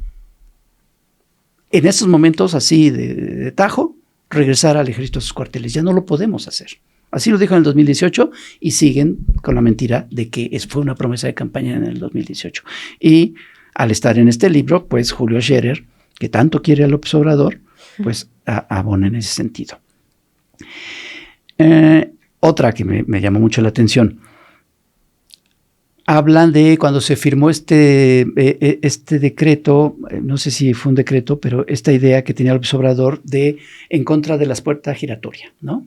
en esos momentos así de tajo, regresar al ejército a sus cuarteles. Ya no lo podemos hacer. Así lo dijo en el 2018 y siguen con la mentira de que fue una promesa de campaña en el 2018. Y al estar en este libro, pues Julio Scherer, que tanto quiere a López Obrador, pues abona en ese sentido. Otra que me llamó mucho la atención. Hablan de cuando se firmó este decreto, no sé si fue un decreto, pero esta idea que tenía López Obrador en contra de las puertas giratorias, ¿no?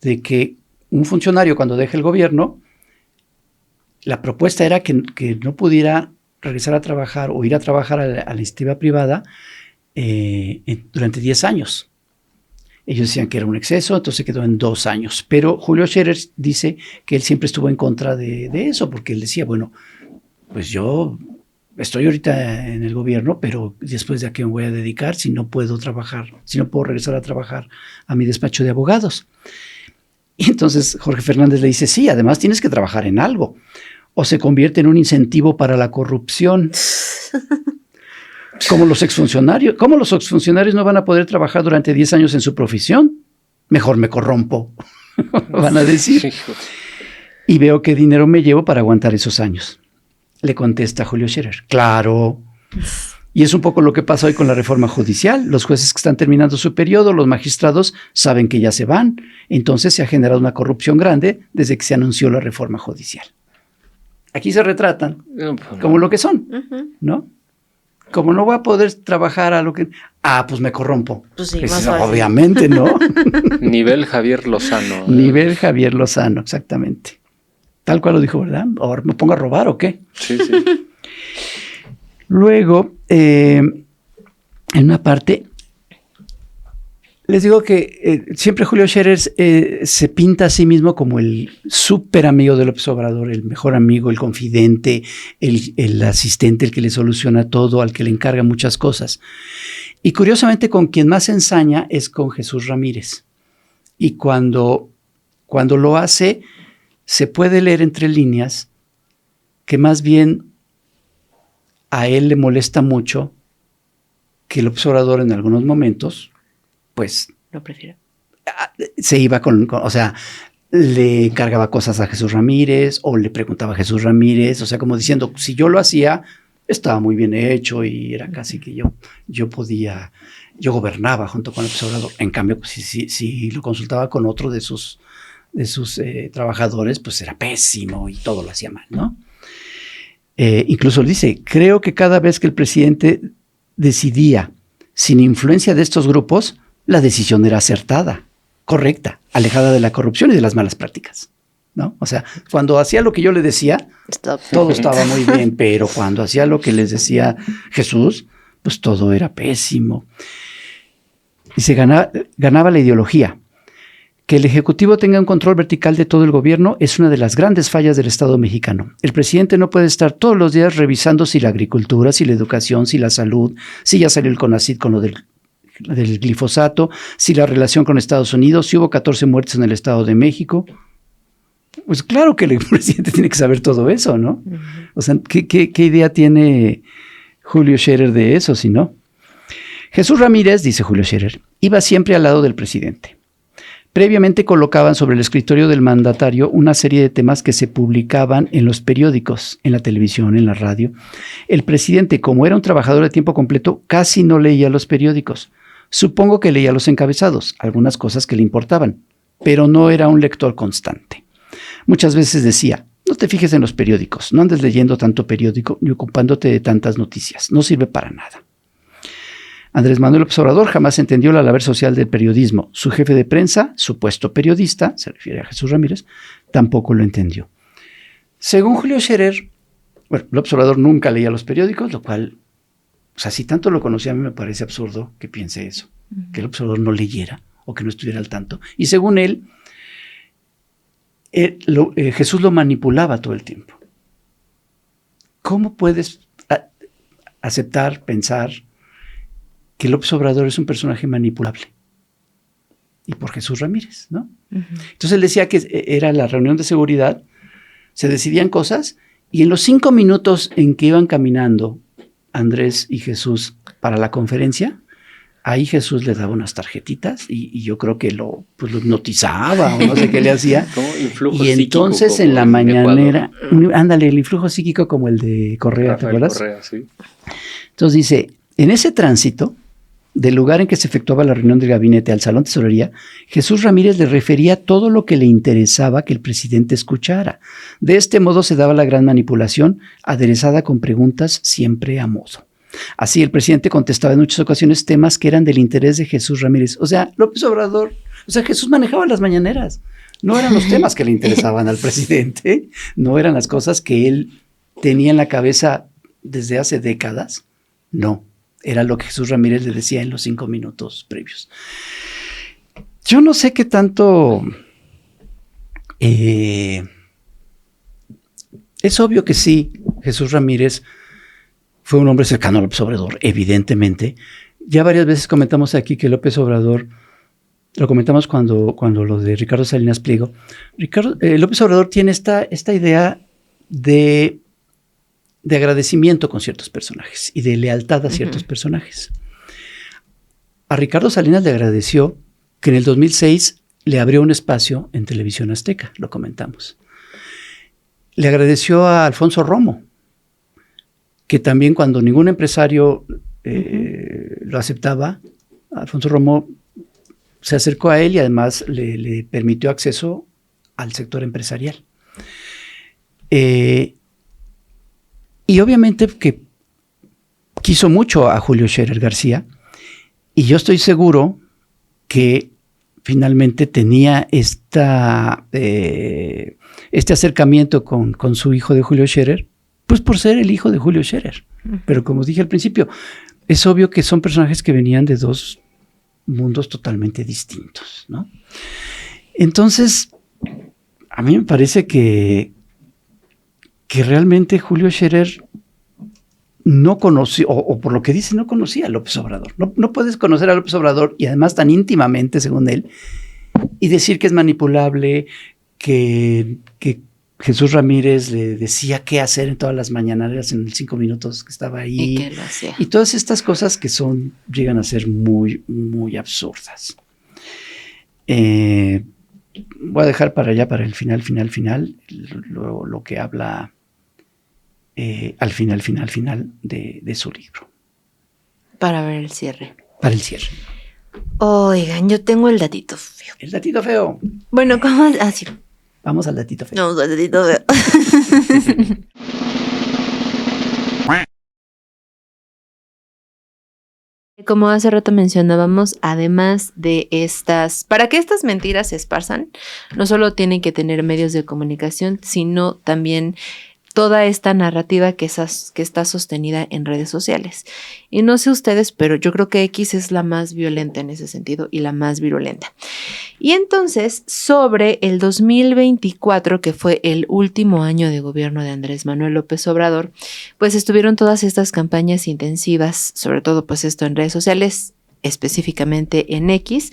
De que un funcionario cuando deje el gobierno, la propuesta era que no pudiera regresar a trabajar o ir a trabajar a la iniciativa privada durante 10 años. Ellos decían que era un exceso, entonces quedó en 2 años. Pero Julio Scherer dice que él siempre estuvo en contra de eso, porque él decía, bueno, pues yo estoy ahorita en el gobierno, pero después de a qué me voy a dedicar si no puedo trabajar, si no puedo regresar a trabajar a mi despacho de abogados. Y entonces Jorge Fernández le dice, sí, además tienes que trabajar en algo, o se convierte en un incentivo para la corrupción. Como los exfuncionarios. ¿Cómo los exfuncionarios no van a poder trabajar durante 10 años en su profesión? Mejor me corrompo, van a decir. Y veo qué dinero me llevo para aguantar esos años. Le contesta Julio Scherer. Claro. Y es un poco lo que pasa hoy con la reforma judicial. Los jueces que están terminando su periodo, los magistrados saben que ya se van. Entonces se ha generado una corrupción grande desde que se anunció la reforma judicial. Aquí se retratan como lo que son, ¿no? Como no voy a poder trabajar a lo que... pues me corrompo. Pues sí, pues obviamente, ¿no? Nivel Javier Lozano. Nivel Javier Lozano, exactamente. Tal cual lo dijo, ¿verdad? ¿Ahora me pongo a robar o qué? Sí, sí. Luego, en una parte, les digo que siempre Julio Scherer se pinta a sí mismo como el súper amigo de López Obrador, el mejor amigo, el confidente, el asistente, el que le soluciona todo, al que le encarga muchas cosas. Y curiosamente, con quien más se ensaña es con Jesús Ramírez. Y cuando lo hace, se puede leer entre líneas que más bien a él le molesta mucho que López Obrador en algunos momentos pues lo prefiero. Se iba o sea, le cargaba cosas a Jesús Ramírez o le preguntaba a Jesús Ramírez, o sea, como diciendo, si yo lo hacía, estaba muy bien hecho y era casi que yo gobernaba junto con López Obrador. En cambio, si lo consultaba con otro de sus trabajadores, pues era pésimo y todo lo hacía mal, ¿no? Incluso él dice, creo que cada vez que el presidente decidía sin influencia de estos grupos, la decisión era acertada, correcta, alejada de la corrupción y de las malas prácticas, ¿no? O sea, cuando hacía lo que yo le decía, todo estaba muy bien, pero cuando hacía lo que les decía Jesús, pues todo era pésimo. Y se ganaba la ideología. Que el Ejecutivo tenga un control vertical de todo el gobierno es una de las grandes fallas del Estado mexicano. El presidente no puede estar todos los días revisando si la agricultura, si la educación, si la salud, si ya salió el CONACYT con lo del glifosato, si la relación con Estados Unidos, si hubo 14 muertes en el Estado de México. Pues claro que el presidente tiene que saber todo eso, ¿no? Uh-huh. O sea, ¿qué idea tiene Julio Scherer de eso, si no? Jesús Ramírez, dice Julio Scherer, iba siempre al lado del presidente. Previamente colocaban sobre el escritorio del mandatario una serie de temas que se publicaban en los periódicos, en la televisión, en la radio. El presidente, como era un trabajador de tiempo completo, casi no leía los periódicos. Supongo que leía los encabezados, algunas cosas que le importaban, pero no era un lector constante. Muchas veces decía, no te fijes en los periódicos, no andes leyendo tanto periódico ni ocupándote de tantas noticias, no sirve para nada. Andrés Manuel López Obrador jamás entendió la labor social del periodismo. Su jefe de prensa, supuesto periodista, se refiere a Jesús Ramírez, tampoco lo entendió. Según Julio Scherer, bueno, López Obrador nunca leía los periódicos, lo cual, o sea, si tanto lo conocía, a mí me parece absurdo que piense eso, que López Obrador no leyera o que no estuviera al tanto. Y según él, Jesús lo manipulaba todo el tiempo. ¿Cómo puedes aceptar, pensar que López Obrador es un personaje manipulable? Y por Jesús Ramírez, ¿no? Uh-huh. Entonces él decía que era la reunión de seguridad, se decidían cosas, y en los 5 minutos en que iban caminando Andrés y Jesús para la conferencia, ahí Jesús le daba unas tarjetitas y yo creo que lo hipnotizaba o no sé qué le hacía. Y entonces en la mañanera, ándale, el influjo psíquico como el de Correa, Rafael, ¿te acuerdas? Correa, sí. Entonces dice, en ese tránsito, del lugar en que se efectuaba la reunión del gabinete al salón de tesorería, Jesús Ramírez le refería todo lo que le interesaba que el presidente escuchara. De este modo se daba la gran manipulación, aderezada con preguntas siempre a modo. Así el presidente contestaba en muchas ocasiones temas que eran del interés de Jesús Ramírez. O sea, López Obrador, Jesús manejaba las mañaneras. No eran los temas que le interesaban al presidente, no eran las cosas que él tenía en la cabeza desde hace décadas, no. Era lo que Jesús Ramírez le decía en los 5 minutos previos. Yo no sé qué tanto... es obvio que sí, Jesús Ramírez fue un hombre cercano a López Obrador, evidentemente. Ya varias veces comentamos aquí que López Obrador, lo comentamos cuando lo de Ricardo Salinas Pliego, López Obrador tiene esta idea de agradecimiento con ciertos personajes y de lealtad a ciertos personajes. A Ricardo Salinas le agradeció que en el 2006 le abrió un espacio en Televisión Azteca, lo comentamos. Le agradeció a Alfonso Romo, que también cuando ningún empresario lo aceptaba, Alfonso Romo se acercó a él y además le permitió acceso al sector empresarial. Y obviamente que quiso mucho a Julio Scherer García, y yo estoy seguro que finalmente tenía este acercamiento con su hijo de Julio Scherer, pues por ser el hijo de Julio Scherer. Pero como dije al principio, es obvio que son personajes que venían de dos mundos totalmente distintos, ¿no? Entonces, a mí me parece que realmente Julio Scherer no conoció, o por lo que dice, no conocía a López Obrador. No puedes conocer a López Obrador, y además tan íntimamente, según él, y decir que es manipulable, que Jesús Ramírez le decía qué hacer en todas las mañaneras en 5 minutos que estaba ahí. Y que lo hacía. Y todas estas cosas que llegan a ser muy, muy absurdas. Voy a dejar para el final, lo que habla al final de su libro. Para ver el cierre. Para el cierre. Oigan, yo tengo el datito feo. El datito feo. Bueno, ¿cómo? Ah, sí. Vamos al datito feo. Vamos al datito feo. Como hace rato mencionábamos, además de para que estas mentiras se esparzan, no solo tienen que tener medios de comunicación, sino también toda esta narrativa que está sostenida en redes sociales. Y no sé ustedes, pero yo creo que X es la más violenta en ese sentido y la más virulenta. Y entonces, sobre el 2024, que fue el último año de gobierno de Andrés Manuel López Obrador, pues estuvieron todas estas campañas intensivas, sobre todo pues esto en redes sociales, específicamente en X.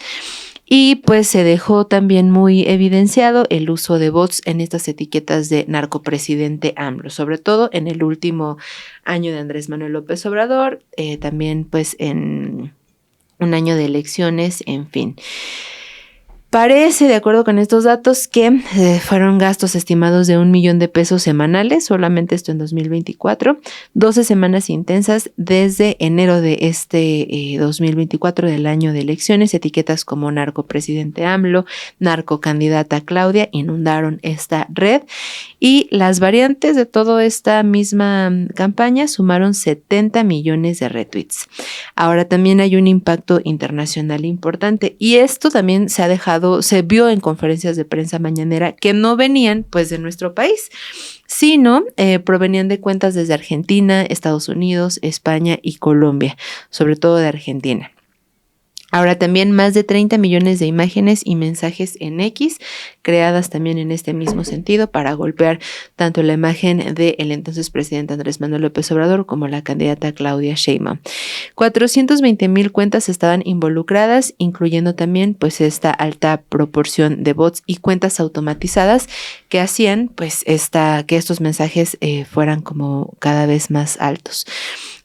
Y pues se dejó también muy evidenciado el uso de bots en estas etiquetas de narcopresidente AMLO, sobre todo en el último año de Andrés Manuel López Obrador, también pues en un año de elecciones, en fin. Parece, de acuerdo con estos datos, que fueron gastos estimados de $1 millón semanales, solamente esto en 2024, 12 semanas intensas desde enero de este 2024 del año de elecciones. Etiquetas como narcopresidente AMLO, narcocandidata Claudia inundaron esta red, y las variantes de toda esta misma campaña sumaron 70 millones de retweets. Ahora también hay un impacto internacional importante, y esto también se vio en conferencias de prensa mañanera que no venían pues de nuestro país, sino provenían de cuentas desde Argentina, Estados Unidos, España y Colombia, sobre todo de Argentina. Ahora también más de 30 millones de imágenes y mensajes en X, creadas también en este mismo sentido para golpear tanto la imagen del entonces presidente Andrés Manuel López Obrador como la candidata Claudia Sheinbaum. 420,000 cuentas estaban involucradas, incluyendo también pues esta alta proporción de bots y cuentas automatizadas que hacían pues que estos mensajes fueran como cada vez más altos.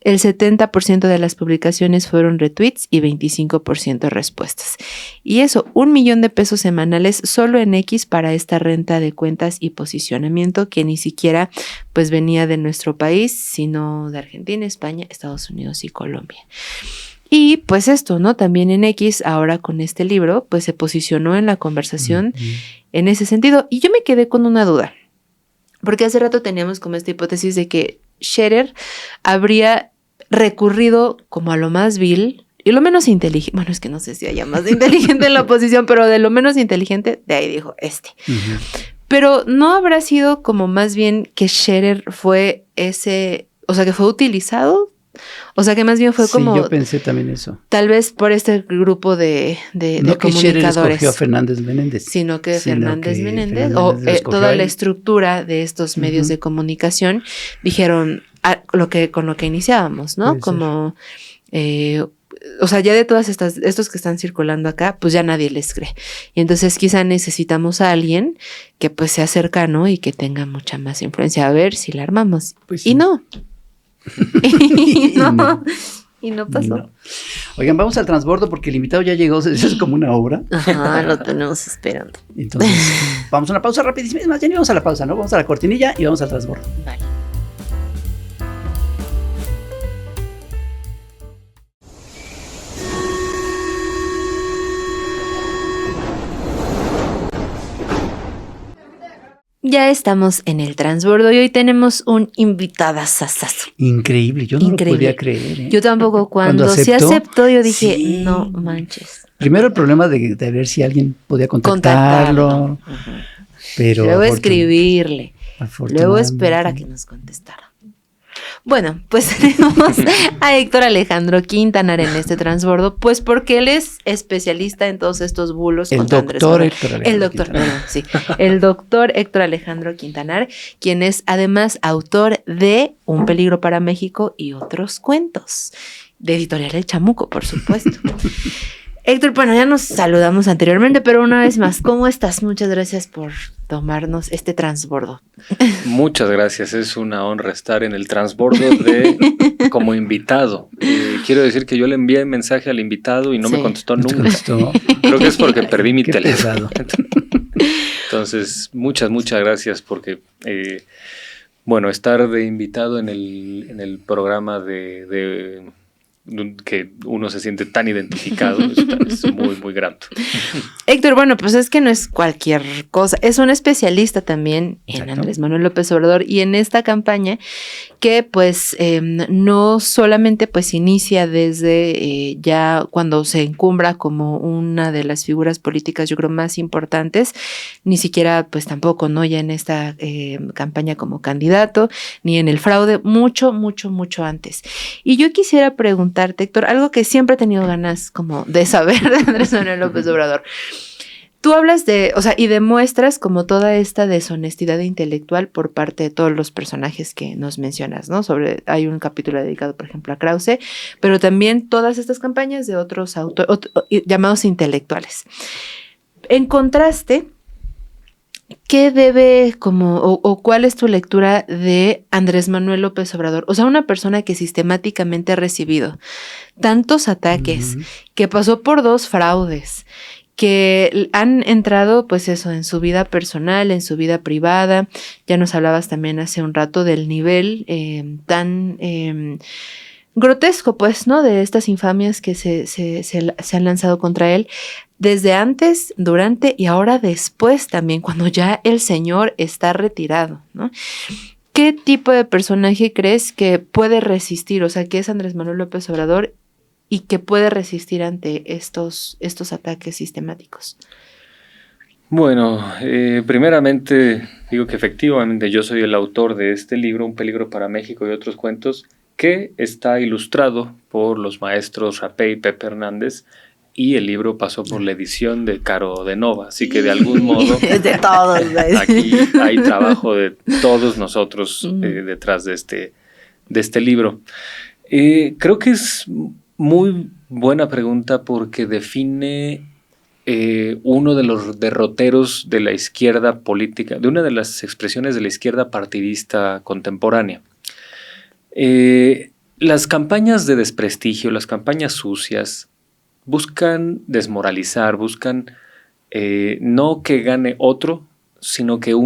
El 70% de las publicaciones fueron retweets y 25% respuestas. Y eso, $1 millón semanales solo en X para esta renta de cuentas y posicionamiento que ni siquiera pues venía de nuestro país, sino de Argentina, España, Estados Unidos y Colombia. Y pues esto, ¿no? También en X, ahora con este libro, pues se posicionó en la conversación en ese sentido. Y yo me quedé con una duda, porque hace rato teníamos como esta hipótesis de que Scherer habría recurrido como a lo más vil y lo menos inteligente. Bueno, es que no sé si haya más de inteligente en la oposición, pero de lo menos inteligente, de ahí dijo Pero no habrá sido como más bien que Scherer fue que fue utilizado O sea que más bien fue como... Sí, yo pensé también eso. Tal vez por este grupo de no que Scherer comunicadores. Escogió a Fernández Menéndez. Sino que Fernández Menéndez, Fernández o toda la estructura de estos medios de comunicación, dijeron con lo que iniciábamos, ¿no? Como... o sea, ya de todas estos que están circulando acá, pues ya nadie les cree. Y entonces quizá necesitamos a alguien que pues sea cercano y que tenga mucha más influencia. A ver si la armamos. Pues sí. Y no. Y no pasó. No. Oigan, vamos al transbordo porque el invitado ya llegó, es como una hora. Ajá, lo tenemos esperando. Entonces, vamos a una pausa rapidísima. Es más, ya ni vamos a la pausa, ¿no? Vamos a la cortinilla y vamos al transbordo. Vale. Ya estamos en el transbordo y hoy tenemos un invitadazazazo. Increíble, yo no lo podía creer. Yo tampoco, cuando se aceptó yo dije, sí, no manches. Primero el problema de ver si alguien podía contactarlo. Pero luego escribirle, luego esperar a que nos contestara. Bueno, pues tenemos a Héctor Alejandro Quintanar en este transbordo, pues porque él es especialista en todos estos bulos contra Andrés Manuel. El doctor Héctor Alejandro Quintanar, quien es además autor de Un peligro para México y otros cuentos, de Editorial El Chamuco, por supuesto. Héctor, bueno, ya nos saludamos anteriormente, pero una vez más, ¿cómo estás? Muchas gracias por tomarnos este transbordo. Muchas gracias, es una honra estar en el transbordo como invitado. Quiero decir que yo le envié mensaje al invitado y no me contestó nunca. Creo que es porque perdí mi teléfono. Entonces, muchas gracias porque, estar de invitado en el programa de que uno se siente tan identificado, es muy grato. Héctor, bueno, pues es que no es cualquier cosa, es un especialista también en Andrés Manuel López Obrador y en esta campaña que pues no solamente pues inicia desde ya cuando se encumbra como una de las figuras políticas yo creo más importantes, ni siquiera pues tampoco no ya en esta campaña como candidato, ni en el fraude, mucho antes. Y yo quisiera preguntarte, Héctor, algo que siempre he tenido ganas como de saber de Andrés Manuel López Obrador. Tú hablas y demuestras como toda esta deshonestidad intelectual por parte de todos los personajes que nos mencionas, ¿no? Hay un capítulo dedicado, por ejemplo, a Krause, pero también todas estas campañas de otros autores llamados intelectuales. En contraste, ¿qué debe o cuál es tu lectura de Andrés Manuel López Obrador? O sea, una persona que sistemáticamente ha recibido tantos ataques, que pasó por 2 fraudes, que han entrado, pues eso, en su vida personal, en su vida privada. Ya nos hablabas también hace un rato del nivel tan grotesco, pues, ¿no? De estas infamias que se han lanzado contra él. Desde antes, durante y ahora después también, cuando ya el señor está retirado, ¿no? ¿Qué tipo de personaje crees que puede resistir? O sea, ¿qué es Andrés Manuel López Obrador y que puede resistir ante estos ataques sistemáticos? Bueno, primeramente digo que efectivamente yo soy el autor de este libro, Un peligro para México y otros cuentos, que está ilustrado por los maestros Rapé y Pepe Hernández, y el libro pasó por la edición de Caro de Nova, así que de algún modo de todos, aquí hay trabajo de todos nosotros detrás de este libro. Creo que es muy buena pregunta porque define uno de los derroteros de la izquierda política, de una de las expresiones de la izquierda partidista contemporánea. Las campañas de desprestigio, las campañas sucias, buscan desmoralizar, buscan no que gane otro, sino que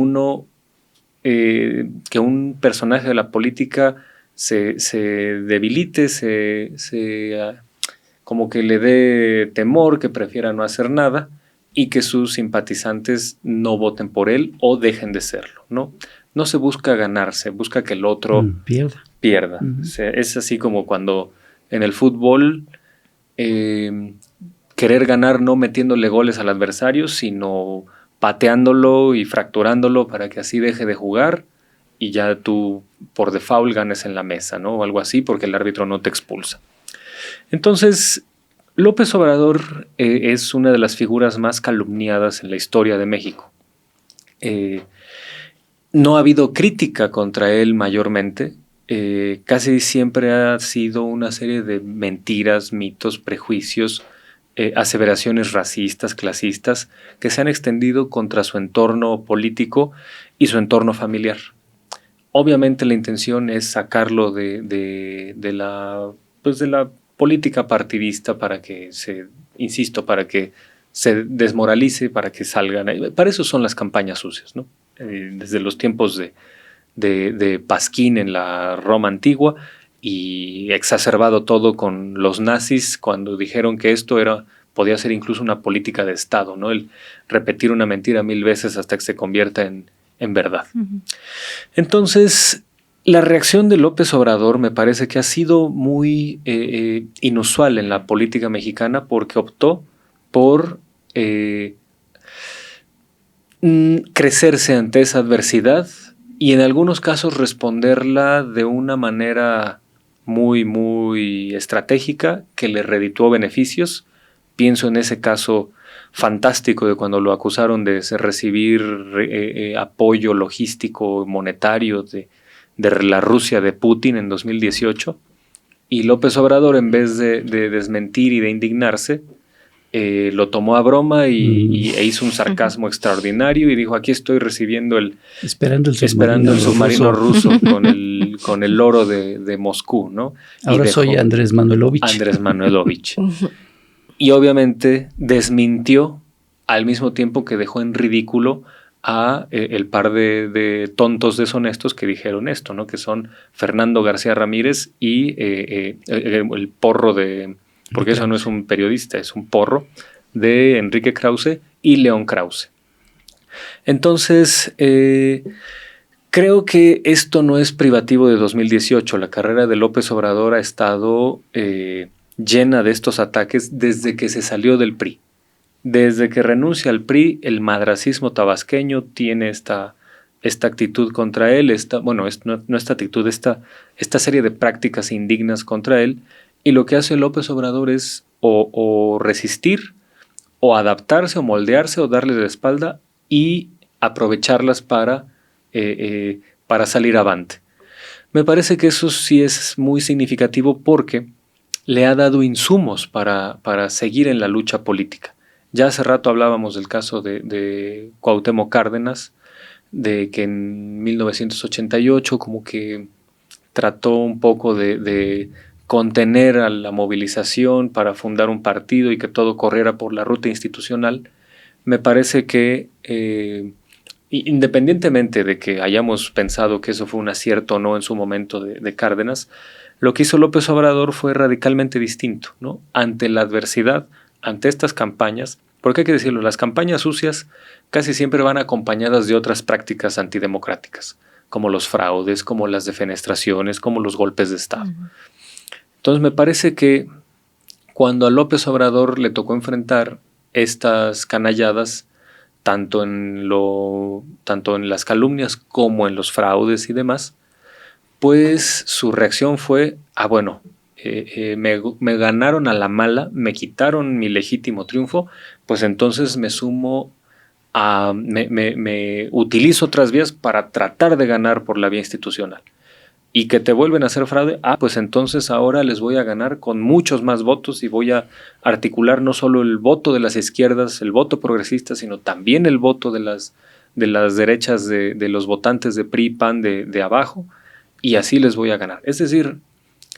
que un personaje de la política se debilite, como que le dé temor, que prefiera no hacer nada y que sus simpatizantes no voten por él o dejen de serlo, ¿no? No se busca ganar, se busca que el otro pierda. O sea, es así como cuando en el fútbol querer ganar no metiéndole goles al adversario, sino pateándolo y fracturándolo para que así deje de jugar y ya tú por default ganes en la mesa, ¿no? O algo así, porque el árbitro no te expulsa. Entonces, López Obrador es una de las figuras más calumniadas en la historia de México. No ha habido crítica contra él mayormente. Casi siempre ha sido una serie de mentiras, mitos, prejuicios, aseveraciones racistas, clasistas, que se han extendido contra su entorno político y su entorno familiar. Obviamente la intención es sacarlo de la política partidista para que se desmoralice, para que salgan. Para eso son las campañas sucias, ¿no? Desde los tiempos de Pasquín en la Roma antigua, y exacerbado todo con los nazis cuando dijeron que esto podía ser incluso una política de Estado, ¿no? El repetir una mentira 1000 veces hasta que se convierta en verdad. Entonces, la reacción de López Obrador me parece que ha sido muy inusual en la política mexicana, porque optó por crecerse ante esa adversidad y en algunos casos responderla de una manera muy, muy estratégica que le redituó beneficios. Pienso en ese caso fantástico de cuando lo acusaron de recibir apoyo logístico monetario de la Rusia de Putin en 2018, y López Obrador, en vez de desmentir y de indignarse, lo tomó a broma e hizo un sarcasmo extraordinario y dijo: aquí estoy recibiendo esperando el submarino ruso con el oro de Moscú, ¿no? Ahora soy Andrés Manuelovich. Y obviamente desmintió, al mismo tiempo que dejó en ridículo a el par de tontos deshonestos que dijeron esto, ¿no? Que son Fernando García Ramírez y el porro de... Porque eso no es un periodista, es un porro de Enrique Krause y León Krause. Entonces, creo que esto no es privativo de 2018. La carrera de López Obrador ha estado llena de estos ataques desde que se salió del PRI. Desde que renuncia al PRI, el madracismo tabasqueño tiene esta actitud contra él, esta serie de prácticas indignas contra él. Y lo que hace López Obrador es o resistir, o adaptarse, o moldearse, o darle la espalda y aprovecharlas para salir avante. Me parece que eso sí es muy significativo porque le ha dado insumos para seguir en la lucha política. Ya hace rato hablábamos del caso de Cuauhtémoc Cárdenas, de que en 1988 como que trató un poco de contener a la movilización para fundar un partido y que todo corriera por la ruta institucional. Me parece que independientemente de que hayamos pensado que eso fue un acierto o no en su momento de Cárdenas, lo que hizo López Obrador fue radicalmente distinto, ¿no? Ante la adversidad, ante estas campañas, porque hay que decirlo, las campañas sucias casi siempre van acompañadas de otras prácticas antidemocráticas, como los fraudes, como las defenestraciones, como los golpes de Estado. Entonces me parece que cuando a López Obrador le tocó enfrentar estas canalladas, tanto en las calumnias como en los fraudes y demás, pues su reacción fue: me ganaron a la mala, me quitaron mi legítimo triunfo, pues entonces me utilizo otras vías para tratar de ganar por la vía institucional. Y que te vuelven a hacer fraude, pues entonces ahora les voy a ganar con muchos más votos y voy a articular no solo el voto de las izquierdas, el voto progresista, sino también el voto de las derechas, de los votantes de PRI, PAN, de abajo, y así les voy a ganar. Es decir,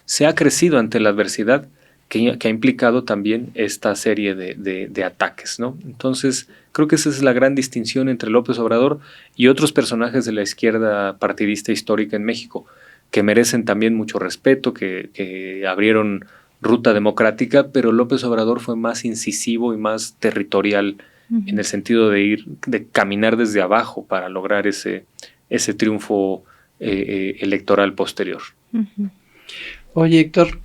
se ha crecido ante la adversidad que ha implicado también esta serie de ataques, ¿no? Entonces, creo que esa es la gran distinción entre López Obrador y otros personajes de la izquierda partidista histórica en México, que merecen también mucho respeto, que abrieron ruta democrática, pero López Obrador fue más incisivo y más territorial en el sentido de caminar desde abajo para lograr ese triunfo electoral posterior. Oye, Héctor,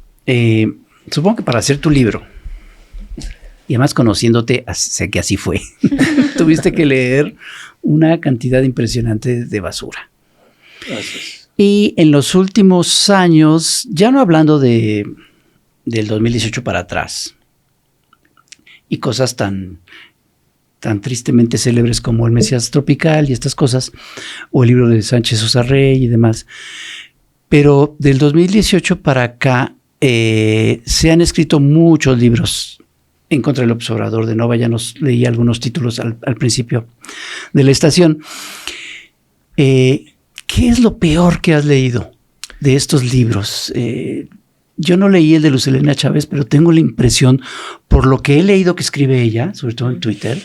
supongo que para hacer tu libro, y además conociéndote, sé que así fue, tuviste que leer una cantidad impresionante de basura. Y en los últimos años, ya no hablando del 2018 para atrás, y cosas tan tristemente célebres como El Mesías Tropical y estas cosas, o el libro de Sánchez Sosa Rey y demás. Pero del 2018 para acá se han escrito muchos libros en contra del López Obrador. De Nova ya nos leí algunos títulos al principio de la estación. ¿Qué es lo peor que has leído de estos libros? Yo no leí el de Luz Helena Chávez, pero tengo la impresión, por lo que he leído que escribe ella, sobre todo en Twitter,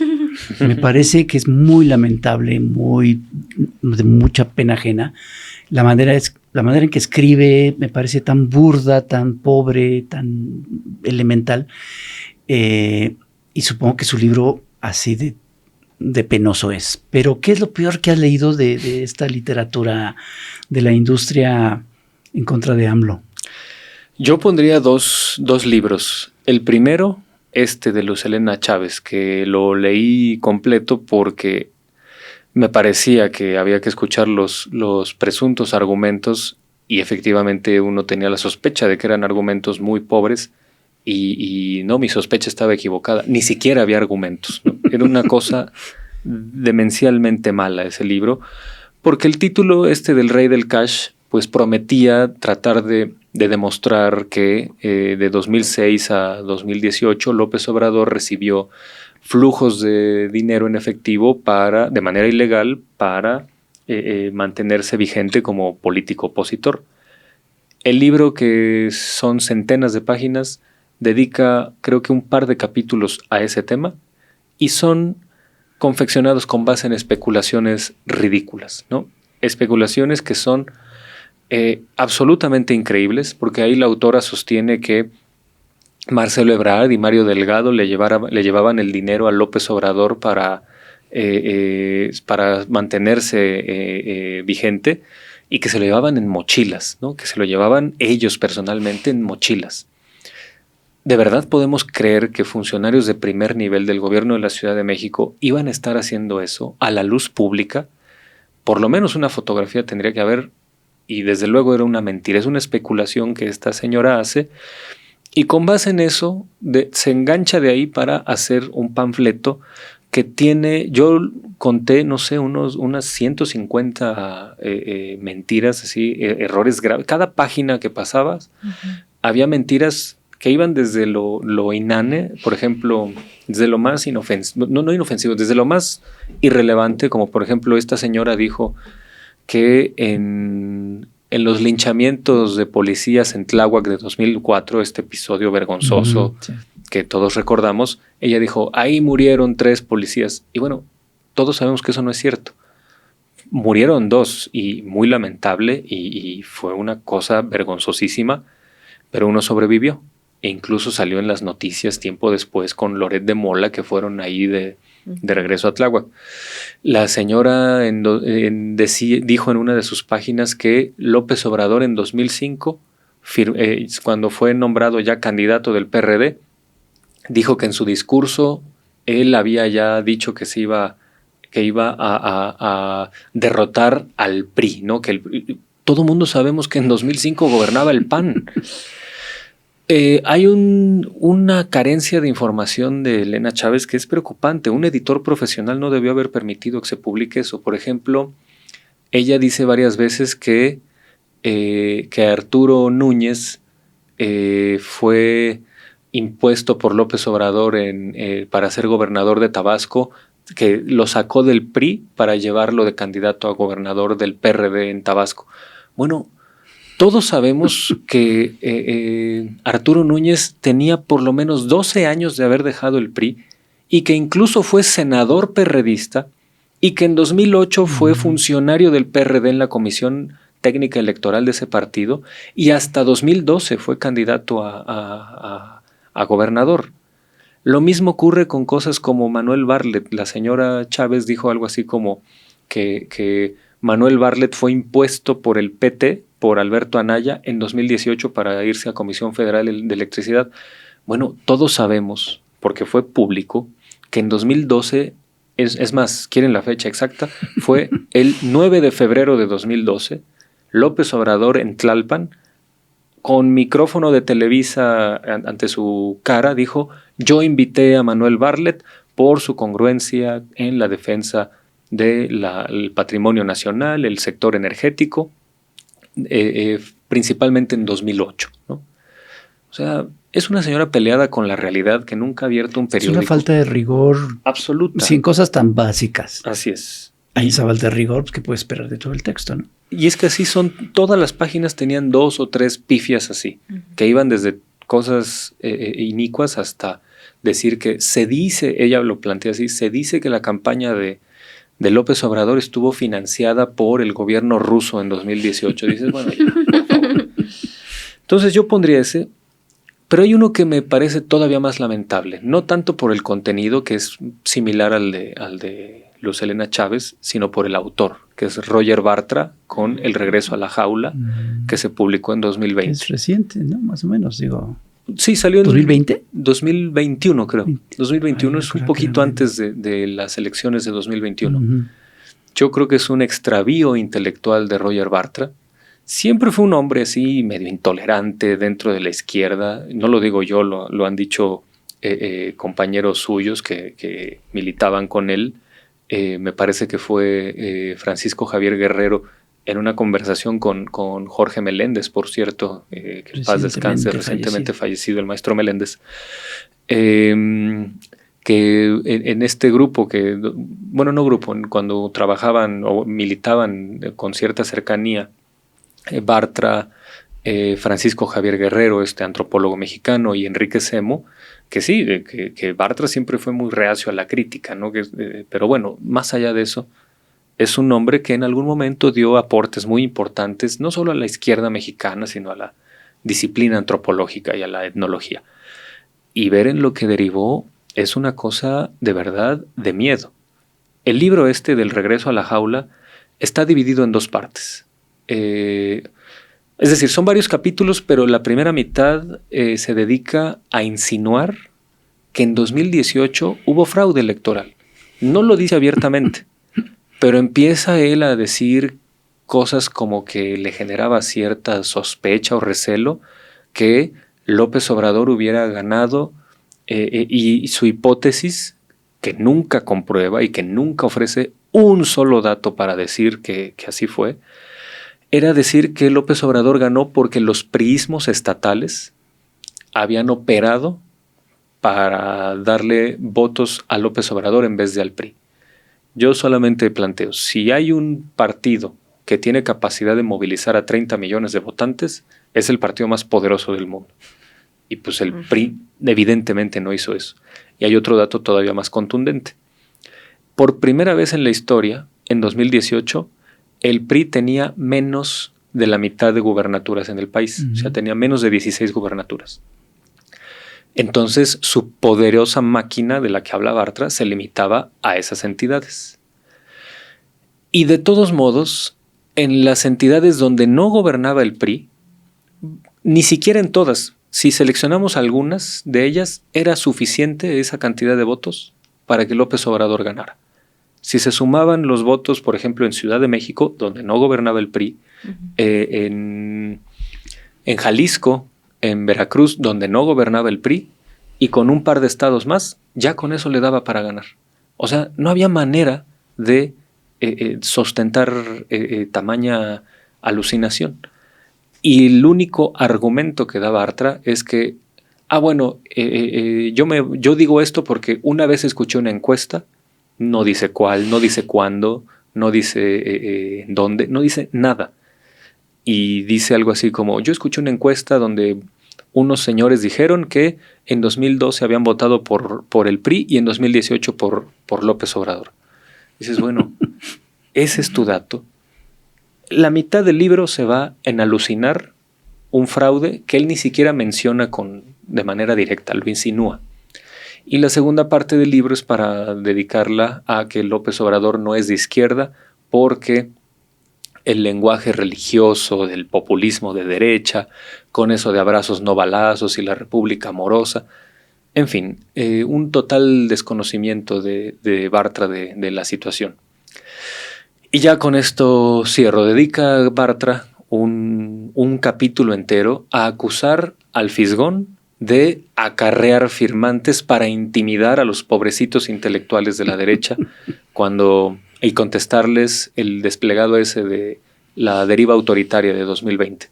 me parece que es muy lamentable, de mucha pena ajena. La manera en que escribe me parece tan burda, tan pobre, tan elemental. Y supongo que su libro así de penoso es. Pero ¿qué es lo peor que has leído de esta literatura de la industria en contra de AMLO? Yo pondría dos libros. El primero, de Luz Helena Chávez, que lo leí completo porque me parecía que había que escuchar los presuntos argumentos y efectivamente uno tenía la sospecha de que eran argumentos muy pobres y no, mi sospecha estaba equivocada. Ni siquiera había argumentos, ¿no? Era una cosa demencialmente mala ese libro, porque el título del Rey del Cash pues prometía tratar de demostrar que de 2006 a 2018 López Obrador recibió flujos de dinero en efectivo de manera ilegal para mantenerse vigente como político opositor. El libro, que son centenas de páginas, dedica creo que un par de capítulos a ese tema y son confeccionados con base en especulaciones ridículas, ¿no? Especulaciones que son absolutamente increíbles, porque ahí la autora sostiene que Marcelo Ebrard y Mario Delgado le llevaban el dinero a López Obrador para mantenerse vigente y que se lo llevaban en mochilas, ¿no? Que se lo llevaban ellos personalmente en mochilas. ¿De verdad podemos creer que funcionarios de primer nivel del gobierno de la Ciudad de México iban a estar haciendo eso a la luz pública? Por lo menos una fotografía tendría que haber. Y desde luego era una mentira, es una especulación que esta señora hace y con base en eso se engancha de ahí para hacer un panfleto que tiene, yo conté, no sé, unas 150 mentiras, así, errores graves. Cada página que pasabas había mentiras que iban desde lo inane, por ejemplo, desde lo más inofensivo, no inofensivo, desde lo más irrelevante, como por ejemplo esta señora dijo que en los linchamientos de policías en Tláhuac de 2004, este episodio vergonzoso que todos recordamos, ella dijo, ahí murieron 3 policías. Y bueno, todos sabemos que eso no es cierto. Murieron 2 y muy lamentable y fue una cosa vergonzosísima, pero uno sobrevivió. E incluso salió en las noticias tiempo después con Loret de Mola, que fueron ahí de regreso a Tláhuac. La señora dijo en una de sus páginas que López Obrador en 2005, cuando fue nombrado ya candidato del PRD, dijo que en su discurso él había ya dicho que iba a derrotar al PRI, ¿no? Todo mundo sabemos que en 2005 gobernaba el PAN. Hay una carencia de información de Helena Chávez que es preocupante. Un editor profesional no debió haber permitido que se publique eso. Por ejemplo, ella dice varias veces que Arturo Núñez fue impuesto por López Obrador para ser gobernador de Tabasco, que lo sacó del PRI para llevarlo de candidato a gobernador del PRD en Tabasco. Bueno, todos sabemos que Arturo Núñez tenía por lo menos 12 años de haber dejado el PRI y que incluso fue senador perredista y que en 2008 fue funcionario del PRD en la Comisión Técnica Electoral de ese partido y hasta 2012 fue candidato a gobernador. Lo mismo ocurre con cosas como Manuel Bartlett. La señora Chávez dijo algo así como que Manuel Bartlett fue impuesto por el PT, por Alberto Anaya, en 2018 para irse a Comisión Federal de Electricidad. Bueno, todos sabemos, porque fue público, que en 2012, es más, ¿quieren la fecha exacta? Fue el 9 de febrero de 2012, López Obrador en Tlalpan, con micrófono de Televisa ante su cara, dijo: yo invité a Manuel Bartlett por su congruencia en la defensa del patrimonio nacional, el sector energético, principalmente en 2008, ¿no? O sea, es una señora peleada con la realidad que nunca ha abierto un periódico. Es una falta de rigor absoluta. Sin cosas tan básicas. Así es. Hay esa falta de rigor, pues, que puede esperar de todo el texto, ¿no? Y es que así son, todas las páginas tenían 2 o 3 pifias así, que iban desde cosas inicuas hasta decir que se dice, ella lo plantea así, se dice que la campaña de López Obrador estuvo financiada por el gobierno ruso en 2018. Dices, bueno, ya, por favor. Entonces yo pondría ese, pero hay uno que me parece todavía más lamentable, no tanto por el contenido, que es similar al de Luz Helena Chávez, sino por el autor, que es Roger Bartra, con El regreso a la jaula, que se publicó en 2020. Es reciente, ¿no? Más o menos, digo. Sí, salió en ¿2020? 2021, creo. 2021 es un poquito era antes de las elecciones de 2021. Yo creo que es un extravío intelectual de Roger Bartra. Siempre fue un hombre así medio intolerante dentro de la izquierda. No lo digo yo, lo han dicho compañeros suyos que militaban con él. Me parece que fue Francisco Javier Guerrero en una conversación con Jorge Meléndez, por cierto, que en paz descanse, recientemente fallecido el maestro Meléndez, que en este grupo, cuando trabajaban o militaban con cierta cercanía, Bartra, Francisco Javier Guerrero, este antropólogo mexicano, y Enrique Semo, que sí, que Bartra siempre fue muy reacio a la crítica, ¿no? Pero bueno, más allá de eso, es un hombre que en algún momento dio aportes muy importantes, no solo a la izquierda mexicana, sino a la disciplina antropológica y a la etnología. Y ver en lo que derivó es una cosa de verdad de miedo. El libro este del regreso a la jaula está dividido en 2 partes. Es decir, son varios capítulos, pero la primera mitad se dedica a insinuar que en 2018 hubo fraude electoral. No lo dice abiertamente, pero empieza él a decir cosas como que le generaba cierta sospecha o recelo que López Obrador hubiera ganado, y su hipótesis, que nunca comprueba y que nunca ofrece un solo dato para decir que así fue, era decir que López Obrador ganó porque los priismos estatales habían operado para darle votos a López Obrador en vez de al PRI. Yo solamente planteo, si hay un partido que tiene capacidad de movilizar a 30 millones de votantes, es el partido más poderoso del mundo. Y pues el PRI evidentemente no hizo eso. Y hay otro dato todavía más contundente. Por primera vez en la historia, en 2018, el PRI tenía menos de la mitad de gubernaturas en el país. O sea, tenía menos de 16 gubernaturas. Entonces, su poderosa máquina de la que habla Bartra se limitaba a esas entidades. Y de todos modos, en las entidades donde no gobernaba el PRI, ni siquiera en todas, si seleccionamos algunas de ellas, era suficiente esa cantidad de votos para que López Obrador ganara. Si se sumaban los votos, por ejemplo, en Ciudad de México, donde no gobernaba el PRI, en Jalisco, en Veracruz, donde no gobernaba el PRI, y con un par de estados más, ya con eso le daba para ganar. O sea, no había manera de sustentar tamaña alucinación. Y el único argumento que da Bartra es que, yo digo esto porque una vez escuché una encuesta, no dice cuál, no dice cuándo, no dice dónde, no dice nada. Y dice algo así como, yo escuché una encuesta donde unos señores dijeron que en 2012 habían votado por el PRI y en 2018 por López Obrador. Dices, bueno, ese es tu dato. La mitad del libro se va en alucinar un fraude que él ni siquiera menciona de manera directa, lo insinúa. Y la segunda parte del libro es para dedicarla a que López Obrador no es de izquierda porque el lenguaje religioso del populismo de derecha, con eso de abrazos no balazos y la república amorosa, en fin, un total desconocimiento de Bartra de la situación. Y ya con esto cierro. Dedica Bartra un capítulo entero a acusar al Fisgón de acarrear firmantes para intimidar a los pobrecitos intelectuales de la derecha y contestarles el desplegado ese de la deriva autoritaria de 2020.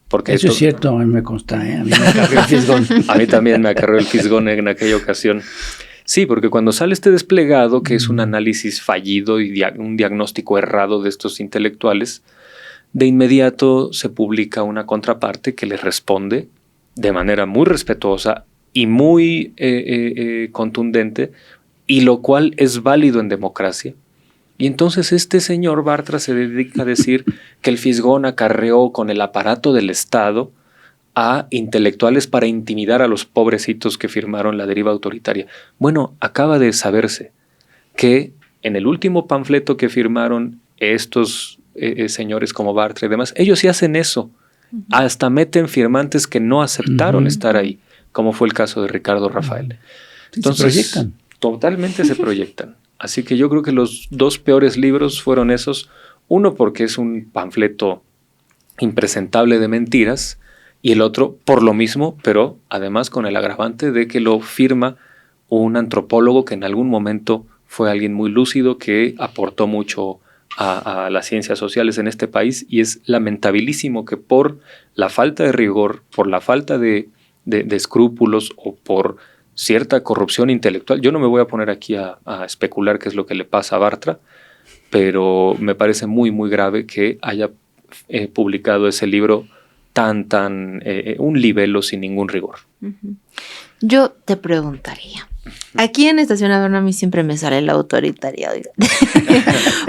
Porque eso es cierto, a mí me consta, a mí me acarreó el Fisgón. A mí también me acarreó el Fisgón en aquella ocasión. Sí, porque cuando sale este desplegado, que es un análisis fallido y un diagnóstico errado de estos intelectuales, de inmediato se publica una contraparte que les responde de manera muy respetuosa y muy contundente, y lo cual es válido en democracia. Y entonces este señor Bartra se dedica a decir que el Fisgón acarreó con el aparato del Estado a intelectuales para intimidar a los pobrecitos que firmaron la deriva autoritaria. Bueno, acaba de saberse que en el último panfleto que firmaron estos señores como Bartra y demás, ellos sí hacen eso. Hasta meten firmantes que no aceptaron estar ahí, como fue el caso de Ricardo Rafael. Entonces, se proyectan. Totalmente se proyectan. Así que yo creo que los dos peores libros fueron esos. Uno porque es un panfleto impresentable de mentiras, y el otro por lo mismo, pero además con el agravante de que lo firma un antropólogo que en algún momento fue alguien muy lúcido, que aportó mucho a las ciencias sociales en este país, y es lamentabilísimo que por la falta de rigor, por la falta de escrúpulos o por cierta corrupción intelectual, yo no me voy a poner aquí a especular qué es lo que le pasa a Bartra, pero me parece muy, muy grave que haya publicado ese libro un libelo sin ningún rigor. Yo te preguntaría, aquí en Estación Adorno a mí siempre me sale la autoritaria,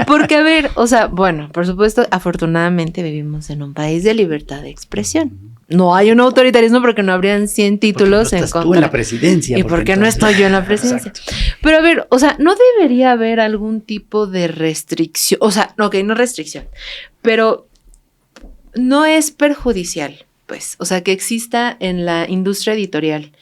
porque a ver, o sea, bueno, por supuesto, afortunadamente vivimos en un país de libertad de expresión. No hay un autoritarismo porque no habrían 100 títulos en contra. Tú en la presidencia. Y porque no estoy yo en la presidencia. Exacto. Pero a ver, o sea, no debería haber algún tipo de restricción, o sea, ok, no restricción, pero no es perjudicial, pues, o sea, que exista en la industria editorial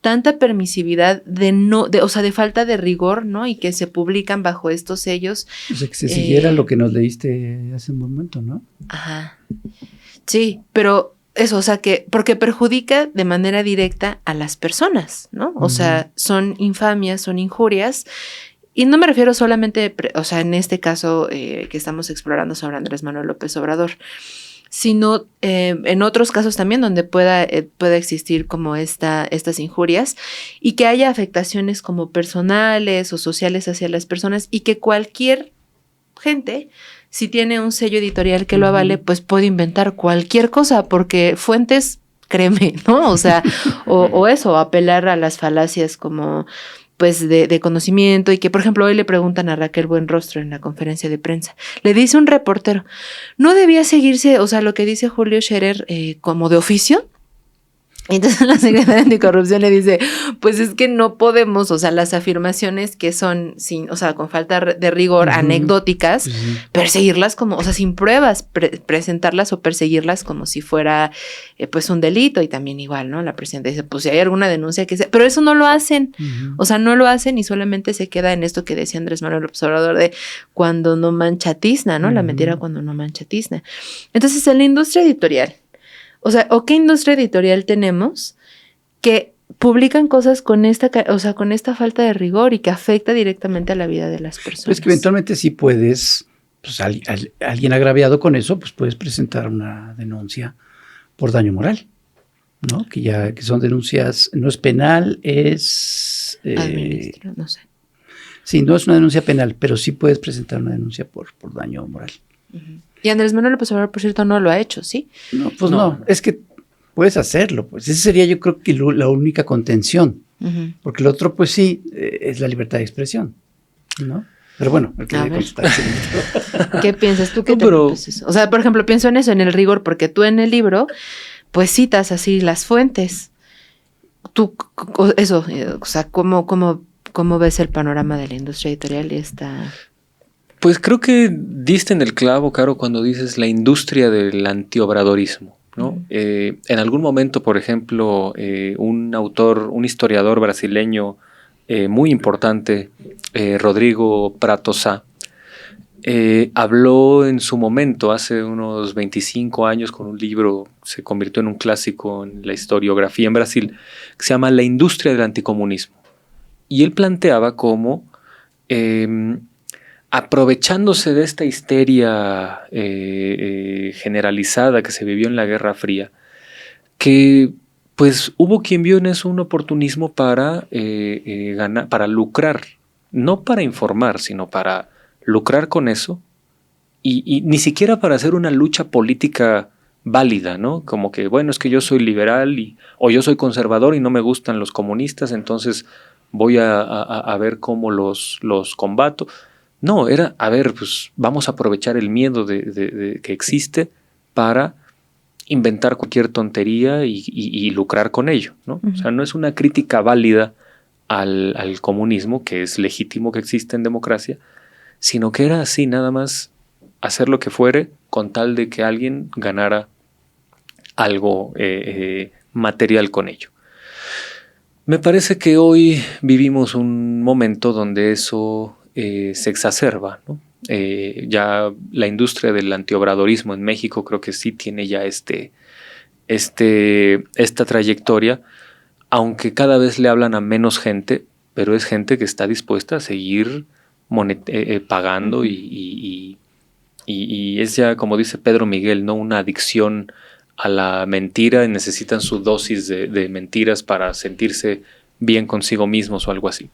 tanta permisividad de falta de rigor, ¿no? Y que se publican bajo estos sellos. O sea, que se siguiera lo que nos leíste hace un momento, ¿no? Ajá. Sí, pero eso, o sea, porque perjudica de manera directa a las personas, ¿no? O sea, son infamias, son injurias. Y no me refiero solamente, o sea, en este caso que estamos explorando sobre Andrés Manuel López Obrador, sino en otros casos también donde pueda existir como estas injurias, y que haya afectaciones como personales o sociales hacia las personas, y que cualquier gente, si tiene un sello editorial que lo avale, pues puede inventar cualquier cosa, porque fuentes, créeme, ¿no? O sea, o eso, apelar a las falacias como pues de conocimiento, y que, por ejemplo, hoy le preguntan a Raquel Buenrostro en la conferencia de prensa, le dice un reportero, ¿no debía seguirse, o sea, lo que dice Julio Scherer como de oficio? Entonces la secretaria de Anticorrupción le dice, pues es que no podemos, o sea, las afirmaciones que son con falta de rigor, anecdóticas, perseguirlas como, o sea, sin pruebas, presentarlas o perseguirlas como si fuera pues un delito. Y también igual, ¿no? La presidenta dice, pues si hay alguna denuncia que sea, pero eso no lo hacen, o sea, no lo hacen, y solamente se queda en esto que decía Andrés Manuel López Obrador de cuando no mancha tizna, ¿no? La mentira cuando no mancha tizna. Entonces, en la industria editorial, o sea, ¿o qué industria editorial tenemos que publican cosas con esta falta de rigor y que afecta directamente a la vida de las personas? Pues que eventualmente sí puedes, pues alguien agraviado con eso, pues puedes presentar una denuncia por daño moral, ¿no? Que son denuncias, no es penal, es... administrativa, no sé. Sí, no es una denuncia penal, pero sí puedes presentar una denuncia por daño moral. Y Andrés Manuel López Obrador, por cierto, no lo ha hecho, ¿sí? No, pues no, es que puedes hacerlo, pues. Esa sería, yo creo que la única contención, porque lo otro, pues sí, es la libertad de expresión, ¿no? Pero bueno, el que le contestar. ¿Qué piensas tú? O sea, por ejemplo, pienso en eso, en el rigor, porque tú en el libro, pues citas así las fuentes. Tú, eso, o sea, ¿cómo ves el panorama de la industria editorial y esta...? Pues creo que diste en el clavo, Caro, cuando dices la industria del antiobradorismo, ¿no? En algún momento, por ejemplo, un historiador brasileño muy importante, Rodrigo Prato Sá, habló en su momento, hace unos 25 años, con un libro, se convirtió en un clásico en la historiografía en Brasil, que se llama La industria del anticomunismo. Y él planteaba cómo, aprovechándose de esta histeria generalizada que se vivió en la Guerra Fría, que pues hubo quien vio en eso un oportunismo para ganar, para lucrar, no para informar, sino para lucrar con eso, y ni siquiera para hacer una lucha política válida, ¿no? Como que, bueno, es que yo soy liberal o yo soy conservador y no me gustan los comunistas, entonces voy a ver cómo los combato. No, era, a ver, pues vamos a aprovechar el miedo que existe para inventar cualquier tontería y lucrar con ello, ¿no? O sea, no es una crítica válida al comunismo, que es legítimo que exista en democracia, sino que era así, nada más hacer lo que fuere con tal de que alguien ganara algo material con ello. Me parece que hoy vivimos un momento donde eso se exacerba, ¿no? Ya la industria del antiobradorismo en México creo que sí tiene ya esta trayectoria, aunque cada vez le hablan a menos gente, pero es gente que está dispuesta a seguir pagando y es ya, como dice Pedro Miguel, ¿no? Una adicción a la mentira y necesitan su dosis de mentiras para sentirse bien consigo mismos o algo así.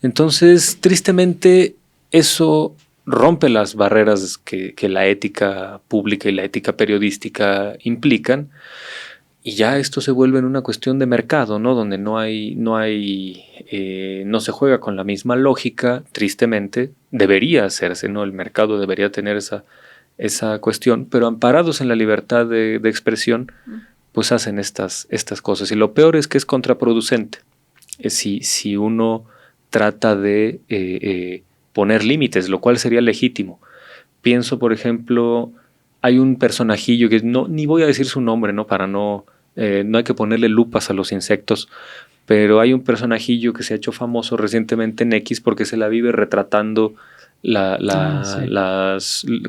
Entonces, tristemente, eso rompe las barreras que la ética pública y la ética periodística implican, y ya esto se vuelve en una cuestión de mercado, ¿no? Donde no se juega con la misma lógica, tristemente. Debería hacerse, ¿no? El mercado debería tener esa cuestión, pero amparados en la libertad de expresión, pues hacen estas cosas. Y lo peor es que es contraproducente. Si uno trata de poner límites, lo cual sería legítimo. Pienso, por ejemplo, hay un personajillo que ni voy a decir su nombre, ¿no? Para no hay que ponerle lupas a los insectos, pero hay un personajillo que se ha hecho famoso recientemente en X porque se la vive retratando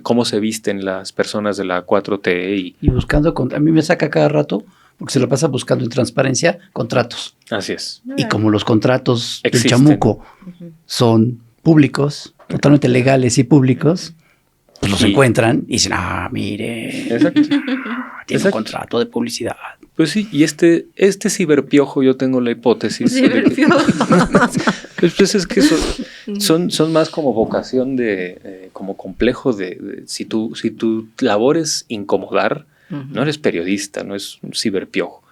cómo se visten las personas de la 4T. Y buscando, a mí me saca cada rato, porque se lo pasa buscando en transparencia, contratos. Así es. Y como los contratos existen del chamuco son públicos, totalmente legales y públicos, pues los encuentran y dicen, mire, exacto. Tiene un contrato de publicidad. Pues sí, y este ciberpiojo, yo tengo la hipótesis. Ciberpiojo. Pues es que son más como vocación como complejo si tu labor es incomodar, no eres periodista, no es un ciberpiojo.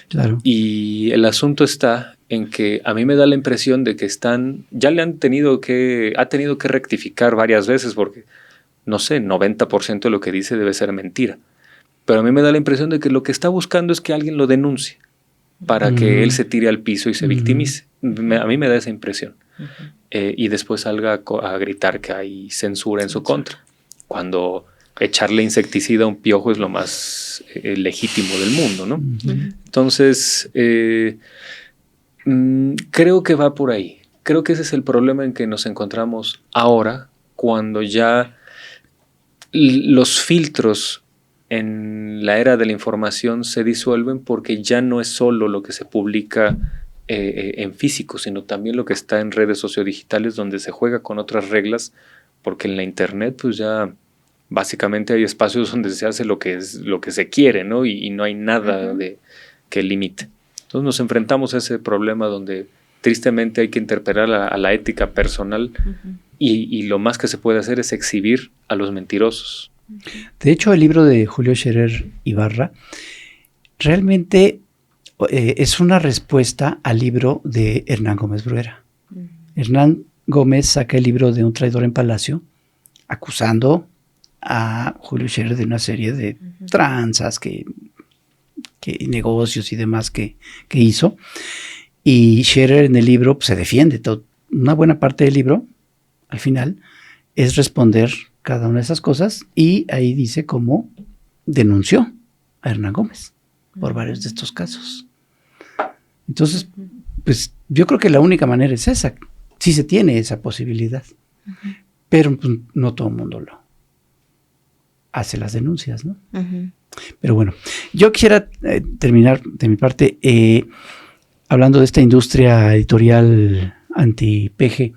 Claro. Y el asunto está en que a mí me da la impresión de que ya le ha tenido que rectificar varias veces porque, no sé, 90% de lo que dice debe ser mentira. Pero a mí me da la impresión de que lo que está buscando es que alguien lo denuncie para que él se tire al piso y se victimice. A mí me da esa impresión. Y después salga a gritar que hay censura en su contra, cuando echarle insecticida a un piojo es lo más legítimo del mundo, ¿no? Entonces, creo que va por ahí. Creo que ese es el problema en que nos encontramos ahora, cuando ya los filtros en la era de la información se disuelven, porque ya no es solo lo que se publica en físico, sino también lo que está en redes sociodigitales, donde se juega con otras reglas, porque en la internet pues ya básicamente hay espacios donde se hace lo que se quiere, ¿no? Y no hay nada que limite. Entonces nos enfrentamos a ese problema donde tristemente hay que interpelar a la ética personal y lo más que se puede hacer es exhibir a los mentirosos. De hecho, el libro de Julio Scherer Ibarra realmente es una respuesta al libro de Hernán Gómez Bruera. Hernán Gómez saca el libro de Un traidor en Palacio, acusando a Julio Scherer de una serie de tranzas, que negocios y demás que hizo. Y Scherer en el libro pues, se defiende. Una buena parte del libro, al final, es responder cada una de esas cosas, y ahí dice cómo denunció a Hernán Gómez por varios de estos casos. Entonces, pues yo creo que la única manera es esa. Sí se tiene esa posibilidad. pero pues, no todo el mundo lo hace las denuncias, ¿no? Uh-huh. Pero bueno, yo quisiera terminar de mi parte hablando de esta industria editorial anti-PG.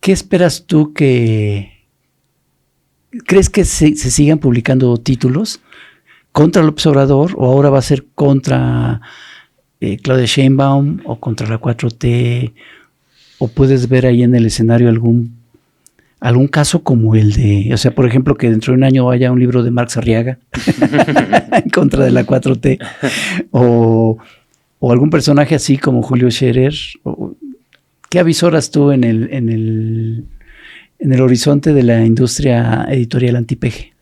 ¿Qué esperas tú ¿Crees que se sigan publicando títulos contra López Obrador o ahora va a ser contra Claudia Sheinbaum o contra la 4T? ¿O puedes ver ahí en el escenario algún caso como el de, o sea, por ejemplo, que dentro de un año haya un libro de Marx Arriaga en contra de la 4T? O algún personaje así como Julio Scherer. ¿Qué avisoras tú en el horizonte de la industria editorial anti-PG?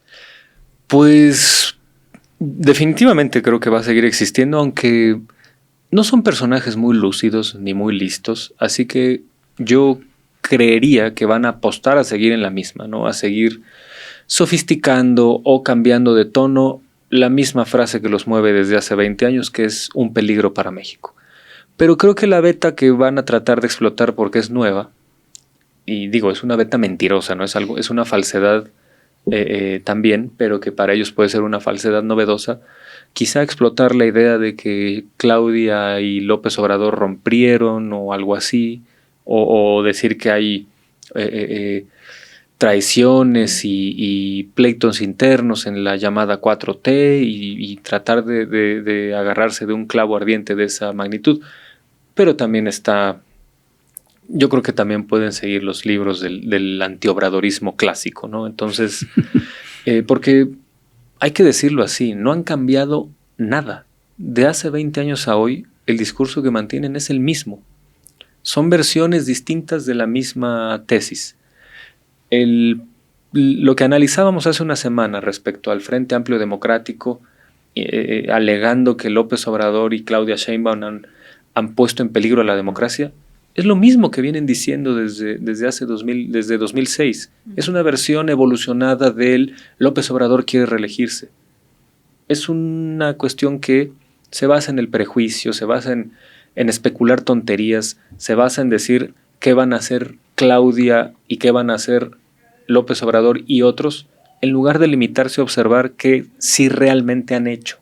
Pues definitivamente creo que va a seguir existiendo, aunque no son personajes muy lúcidos ni muy listos, así que yo creería que van a apostar a seguir en la misma, ¿no? A seguir sofisticando o cambiando de tono la misma frase que los mueve desde hace 20 años, que es un peligro para México. Pero creo que la beta que van a tratar de explotar porque es nueva, y digo, es una beta mentirosa, ¿no? Es una falsedad también, pero que para ellos puede ser una falsedad novedosa. Quizá explotar la idea de que Claudia y López Obrador rompieron o algo así, o decir que hay traiciones y pleitos internos en la llamada 4T y tratar de agarrarse de un clavo ardiente de esa magnitud. Pero también yo creo que también pueden seguir los libros del antiobradorismo clásico, ¿no? Entonces, porque hay que decirlo así, no han cambiado nada. De hace 20 años a hoy, el discurso que mantienen es el mismo. Son versiones distintas de la misma tesis. Lo que analizábamos hace una semana respecto al Frente Amplio Democrático, alegando que López Obrador y Claudia Sheinbaum han puesto en peligro a la democracia, es lo mismo que vienen diciendo desde 2006. Es una versión evolucionada del López Obrador quiere reelegirse. Es una cuestión que se basa en el prejuicio, se basa en especular tonterías, se basa en decir qué van a hacer Claudia y qué van a hacer López Obrador y otros, en lugar de limitarse a observar qué sí realmente han hecho.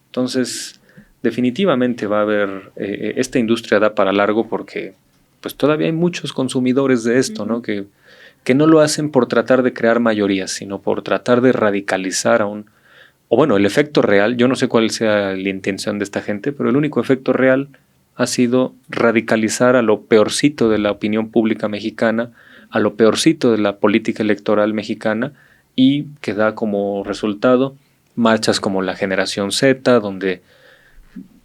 Entonces, definitivamente va a haber, esta industria da para largo porque pues todavía hay muchos consumidores de esto, ¿no? Que no lo hacen por tratar de crear mayorías, sino por tratar de radicalizar o bueno, el efecto real, yo no sé cuál sea la intención de esta gente, pero el único efecto real ha sido radicalizar a lo peorcito de la opinión pública mexicana, a lo peorcito de la política electoral mexicana, y que da como resultado marchas como la Generación Z, donde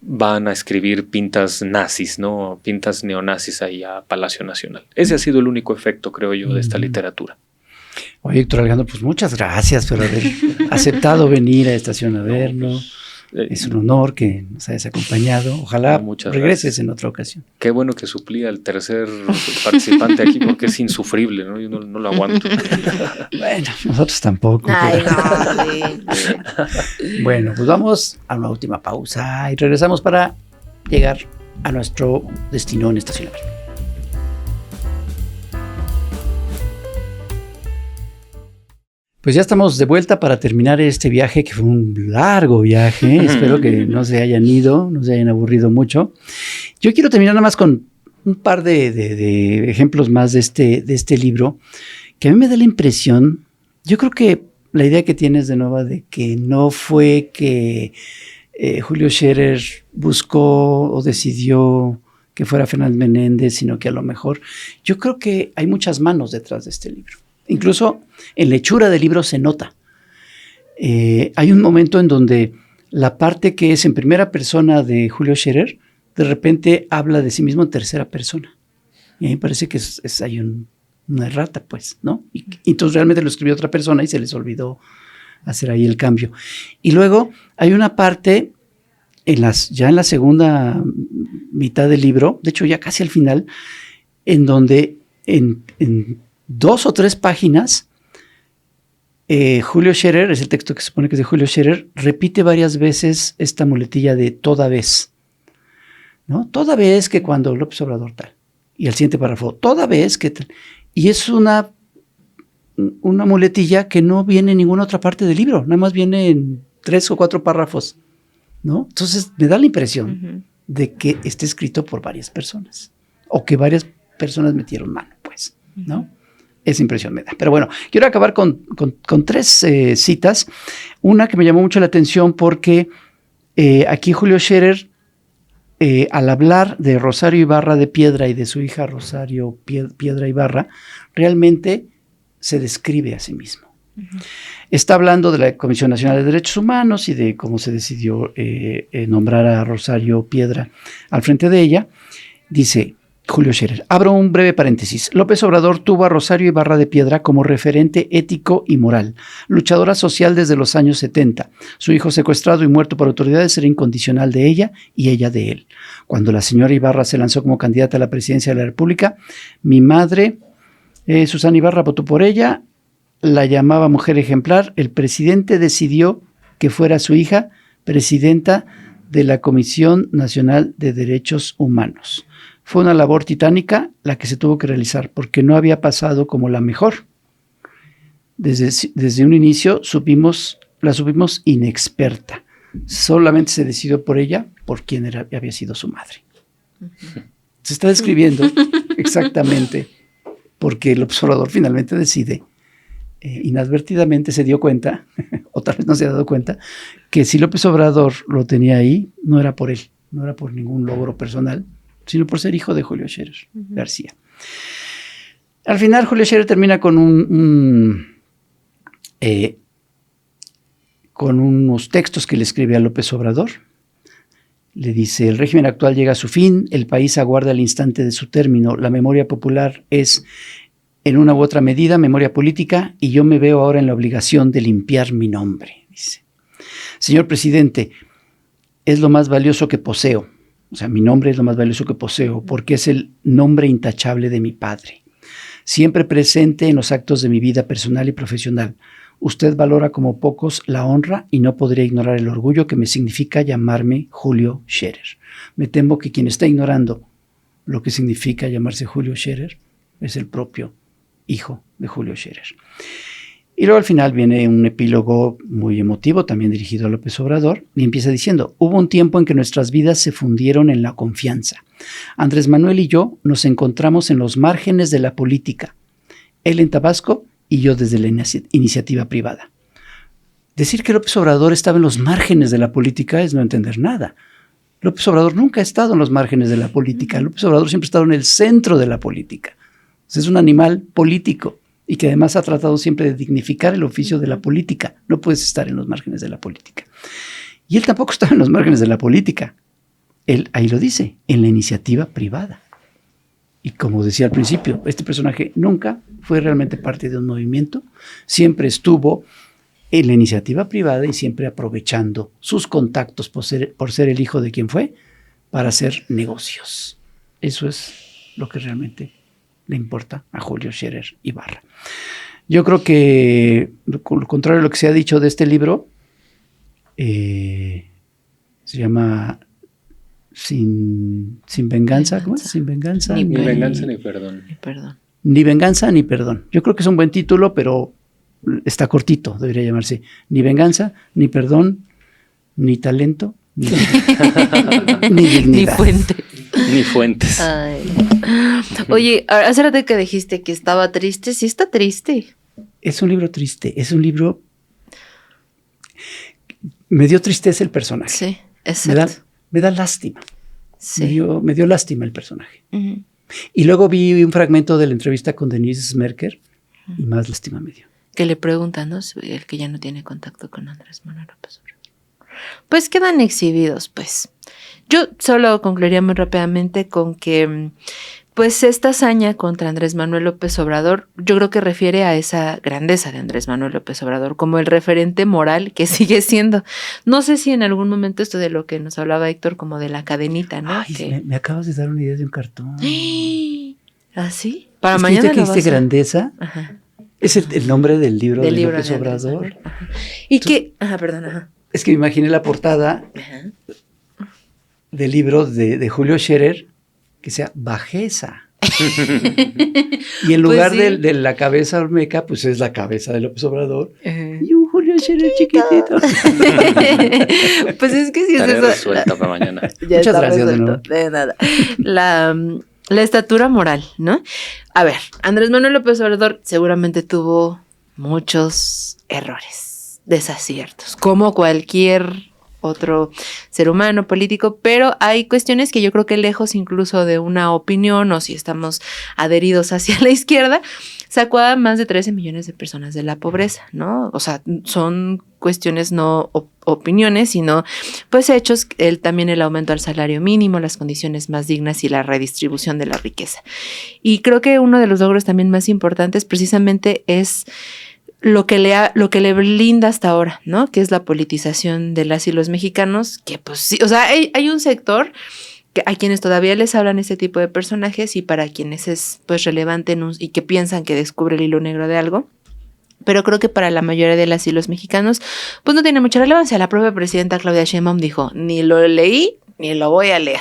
van a escribir pintas nazis, ¿no? Pintas neonazis ahí a Palacio Nacional. Ese ha sido el único efecto, creo yo, de esta literatura. Oye, Héctor Alejandro, pues muchas gracias por haber aceptado venir a Estación Averno. Es un honor que nos hayas acompañado. Ojalá regreses en otra ocasión. Qué bueno que suplía al tercer participante aquí porque es insufrible, ¿no? Yo no lo aguanto. Bueno, nosotros tampoco. Ay, no. Bueno, pues vamos a una última pausa y regresamos para llegar a nuestro destino en Estación Averno. Pues ya estamos de vuelta para terminar este viaje, que fue un largo viaje. Espero que no se hayan ido, no se hayan aburrido mucho. Yo quiero terminar nada más con un par de ejemplos más de este libro, que a mí me da la impresión, yo creo que la idea que tienes de Nova de que no fue que Julio Scherer buscó o decidió que fuera Fernández Menéndez, sino que a lo mejor, yo creo que hay muchas manos detrás de este libro. Incluso en la hechura del libro se nota. Hay un momento en donde la parte que es en primera persona de Julio Scherer, de repente habla de sí mismo en tercera persona. Y a mí me parece que hay una errata, pues, ¿no? Y entonces realmente lo escribió otra persona y se les olvidó hacer ahí el cambio. Y luego hay una parte, ya en la segunda mitad del libro, de hecho ya casi al final, en donde en 2 o 3 páginas, Julio Scherer, es el texto que se supone que es de Julio Scherer, repite varias veces esta muletilla de toda vez, ¿no? Toda vez que cuando López Obrador tal. Y el siguiente párrafo, toda vez que tal. Y es una una muletilla que no viene en ninguna otra parte del libro, nada más viene en 3 o 4 párrafos, ¿no? Entonces me da la impresión de que esté escrito por varias personas, o que varias personas metieron mano, pues, ¿no? Esa impresión me da. Pero bueno, quiero acabar con 3 citas. Una que me llamó mucho la atención porque aquí Julio Scherer, al hablar de Rosario Ibarra de Piedra y de su hija Rosario Piedra Ibarra, realmente se describe a sí mismo. Está hablando de la Comisión Nacional de Derechos Humanos y de cómo se decidió nombrar a Rosario Piedra al frente de ella. Dice Julio Scherer, abro un breve paréntesis. López Obrador tuvo a Rosario Ibarra de Piedra como referente ético y moral, luchadora social desde los años 70. Su hijo secuestrado y muerto por autoridades era incondicional de ella y ella de él. Cuando la señora Ibarra se lanzó como candidata a la presidencia de la República, mi madre, Susana Ibarra, votó por ella, la llamaba mujer ejemplar. El presidente decidió que fuera su hija presidenta de la Comisión Nacional de Derechos Humanos. Fue una labor titánica la que se tuvo que realizar porque no había pasado como la mejor. Desde un inicio la supimos inexperta. Solamente se decidió por ella, por quien había sido su madre. Se está describiendo exactamente porque el observador finalmente decide, inadvertidamente se dio cuenta, o tal vez no se ha dado cuenta, que si López Obrador lo tenía ahí, no era por él, no era por ningún logro personal, sino por ser hijo de Julio Scherer García. Al final, Julio Scherer termina con unos textos que le escribe a López Obrador. Le dice, el régimen actual llega a su fin, el país aguarda el instante de su término, la memoria popular es, en una u otra medida, memoria política, y yo me veo ahora en la obligación de limpiar mi nombre, dice. Señor presidente, es lo más valioso que poseo. O sea, mi nombre es lo más valioso que poseo porque es el nombre intachable de mi padre. Siempre presente en los actos de mi vida personal y profesional. Usted valora como pocos la honra y no podría ignorar el orgullo que me significa llamarme Julio Scherer. Me temo que quien está ignorando lo que significa llamarse Julio Scherer es el propio hijo de Julio Scherer. Y luego al final viene un epílogo muy emotivo, también dirigido a López Obrador, y empieza diciendo, hubo un tiempo en que nuestras vidas se fundieron en la confianza. Andrés Manuel y yo nos encontramos en los márgenes de la política, él en Tabasco y yo desde la iniciativa privada. Decir que López Obrador estaba en los márgenes de la política es no entender nada. López Obrador nunca ha estado en los márgenes de la política, López Obrador siempre ha estado en el centro de la política. Es un animal político. Y que además ha tratado siempre de dignificar el oficio de la política. No puedes estar en los márgenes de la política. Y él tampoco estaba en los márgenes de la política. Él, ahí lo dice, en la iniciativa privada. Y como decía al principio, este personaje nunca fue realmente parte de un movimiento. Siempre estuvo en la iniciativa privada y siempre aprovechando sus contactos por ser el hijo de quien fue para hacer negocios. Eso es lo que realmente le importa a Julio Scherer Ibarra. Yo creo que, con lo contrario a lo que se ha dicho de este libro, se llama Sin venganza. ¿Cómo es? Sin venganza. Ni venganza ni perdón. Ni venganza ni perdón. Yo creo que es un buen título, pero está cortito. Debería llamarse Ni venganza, ni perdón, ni talento, ni dignidad. Ni fuente. Ni fuentes. Ay. Oye, hace rato que dijiste que estaba triste. Sí está triste. Es un libro triste. Es un libro... Me dio tristeza el personaje. Sí, es cierto. Me da lástima. Sí. Me dio lástima el personaje. Y luego vi un fragmento de la entrevista con Denise Merker y más lástima me dio. Que le preguntan, ¿no? El que ya no tiene contacto con Andrés Manuel López Obrador. Pues quedan exhibidos, pues. Yo solo concluiría muy rápidamente con que, pues, esta hazaña contra Andrés Manuel López Obrador, yo creo que refiere a esa grandeza de Andrés Manuel López Obrador como el referente moral que sigue siendo. No sé si en algún momento esto de lo que nos hablaba Héctor, como de la cadenita, ¿no? Ay, que... me acabas de dar una idea de un cartón. ¿Ah, sí? Para es mañana que dijiste grandeza. Ajá. Es el nombre del libro de López Obrador. Y que... Ajá, perdón, ajá. Es que me imaginé la portada del libro de Julio Scherer, que sea bajeza. Y en lugar Pues sí. de la cabeza olmeca, pues es la cabeza de López Obrador. Y un Julio Scherer chiquitito. Pues es que si es Tarea eso. resuelta para mañana. Ya Muchas está gracias de resuelto. nuevo. De nada. La estatura moral, ¿no? A ver, Andrés Manuel López Obrador seguramente tuvo muchos errores, desaciertos, como cualquier otro ser humano político, pero hay cuestiones que yo creo que lejos incluso de una opinión o si estamos adheridos hacia la izquierda, sacó a más de 13 millones de personas de la pobreza, ¿no? O sea, son cuestiones no opiniones, sino pues hechos, también el aumento al salario mínimo, las condiciones más dignas y la redistribución de la riqueza. Y creo que uno de los logros también más importantes precisamente es lo que le blinda hasta ahora, ¿no? Que es la politización de las y los mexicanos, que pues sí, o sea, hay un sector que a quienes todavía les hablan este tipo de personajes y para quienes es pues relevante y que piensan que descubre el hilo negro de algo. Pero creo que para la mayoría de las y los mexicanos, pues no tiene mucha relevancia. La propia presidenta Claudia Sheinbaum dijo, ni lo leí, ni lo voy a leer.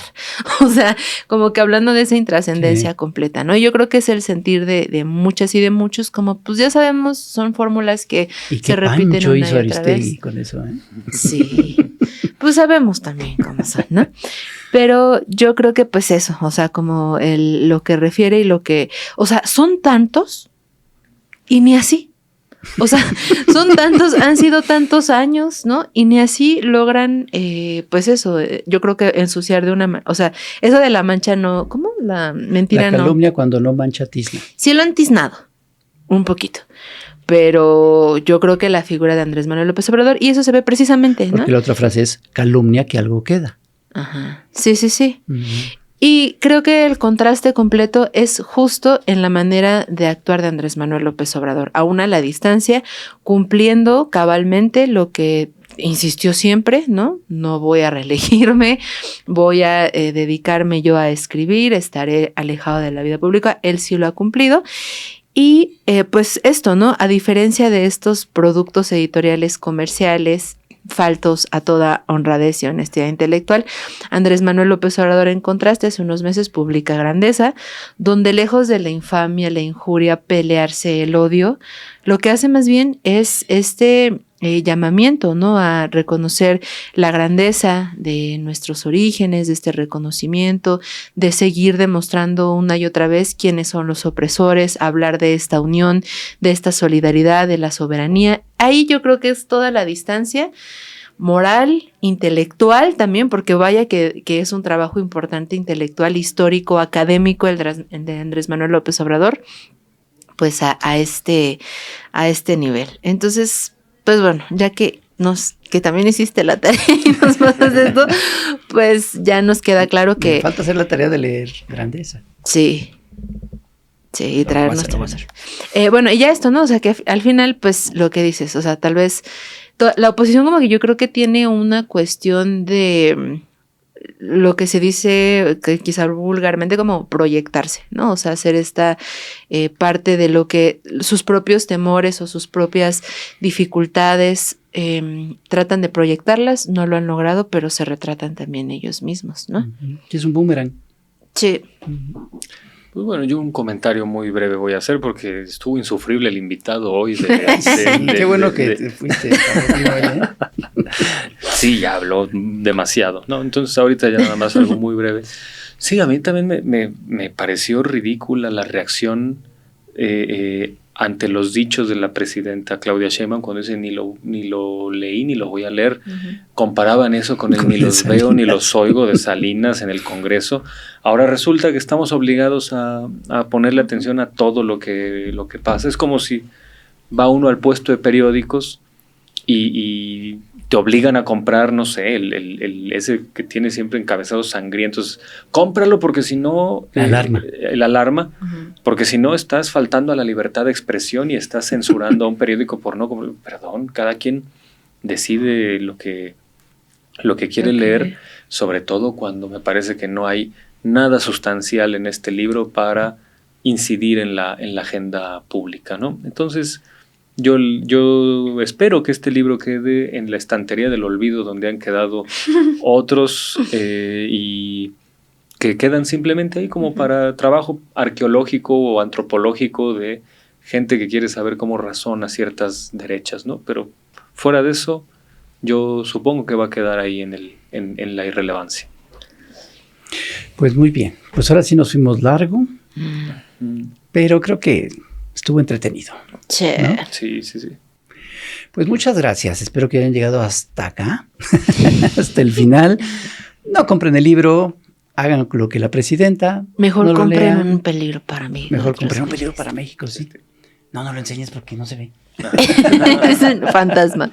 O sea, como que hablando de esa intrascendencia completa, ¿no? Yo creo que es el sentir de muchas y de muchos, como pues ya sabemos, son fórmulas que se repiten Pancho una hizo y otra Aristegui vez. con eso, ¿eh? Sí, pues sabemos también cómo son, ¿no? Pero yo creo que pues eso, o sea, como lo que refiere y lo que, o sea, son tantos y ni así. O sea, son tantos, han sido tantos años, ¿no? Y ni así logran, pues eso, yo creo que ensuciar de una manera, o sea, eso de la mancha no, ¿cómo? La mentira no. La calumnia cuando no mancha tizna. Sí lo han tiznado, un poquito. Pero yo creo que la figura de Andrés Manuel López Obrador, y eso se ve precisamente, ¿no? Porque la otra frase es calumnia que algo queda. Ajá. Sí, sí, sí. Uh-huh. Y creo que el contraste completo es justo en la manera de actuar de Andrés Manuel López Obrador, aún a la distancia, cumpliendo cabalmente lo que insistió siempre, ¿no? No voy a reelegirme, voy a dedicarme yo a escribir, estaré alejado de la vida pública. Él sí lo ha cumplido. Y pues esto, ¿no? A diferencia de estos productos editoriales comerciales faltos a toda honradez y honestidad intelectual, Andrés Manuel López Obrador, en contraste, hace unos meses publica Grandeza, donde lejos de la infamia, la injuria, pelearse el odio, lo que hace más bien es este llamamiento, ¿no? A reconocer la grandeza de nuestros orígenes, de este reconocimiento, de seguir demostrando una y otra vez quiénes son los opresores, hablar de esta unión, de esta solidaridad, de la soberanía. Ahí yo creo que es toda la distancia moral, intelectual también, porque vaya que es un trabajo importante, intelectual, histórico, académico, el de Andrés Manuel López Obrador, pues a este nivel. Entonces, pues bueno, ya que también hiciste la tarea y nos pasas esto, pues ya nos queda claro que... Me falta hacer la tarea de leer Grandeza. Sí. Sí, y traernos temas. Bueno, y ya esto, ¿no? O sea, que al final, pues, lo que dices, o sea, tal vez la oposición como que yo creo que tiene una cuestión de lo que se dice, que quizá vulgarmente, como proyectarse, ¿no? O sea, hacer esta parte de lo que sus propios temores o sus propias dificultades tratan de proyectarlas, no lo han logrado, pero se retratan también ellos mismos, ¿no? Es un boomerang. Sí. Pues bueno, yo un comentario muy breve voy a hacer porque estuvo insufrible el invitado hoy. Qué bueno que te fuiste. Sí, ya habló demasiado, ¿no? Entonces ahorita ya nada más algo muy breve. Sí, a mí también me pareció ridícula la reacción ante los dichos de la presidenta Claudia Sheinbaum cuando dice ni lo leí ni lo voy a leer. Uh-huh. Comparaban eso con el ni los Salinas. Veo ni los oigo de Salinas en el Congreso. Ahora resulta que estamos obligados a ponerle atención a todo lo que pasa. Es como si va uno al puesto de periódicos y te obligan a comprar, no sé, ese que tiene siempre encabezados sangrientos. Cómpralo porque si no... el alarma. Uh-huh. Porque si no estás faltando a la libertad de expresión y estás censurando a un periódico por no... Perdón, cada quien decide lo que quiere leer, sobre todo cuando me parece que no hay nada sustancial en este libro para incidir en la agenda pública, ¿no? Entonces... Yo espero que este libro quede en la estantería del olvido donde han quedado otros y que quedan simplemente ahí como para trabajo arqueológico o antropológico de gente que quiere saber cómo razona ciertas derechas, ¿no? Pero fuera de eso, yo supongo que va a quedar ahí en la irrelevancia. Pues muy bien, pues ahora sí nos fuimos largo, pero creo que estuvo entretenido. Sí. ¿No? Sí, sí, sí. Pues muchas gracias, espero que hayan llegado hasta acá, hasta el final. No compren el libro, hagan lo que la presidenta. Mejor no lo compren lean. Un peligro para México. Mejor compren Un peligro para México, sí. No lo enseñes porque no se ve. Es un fantasma.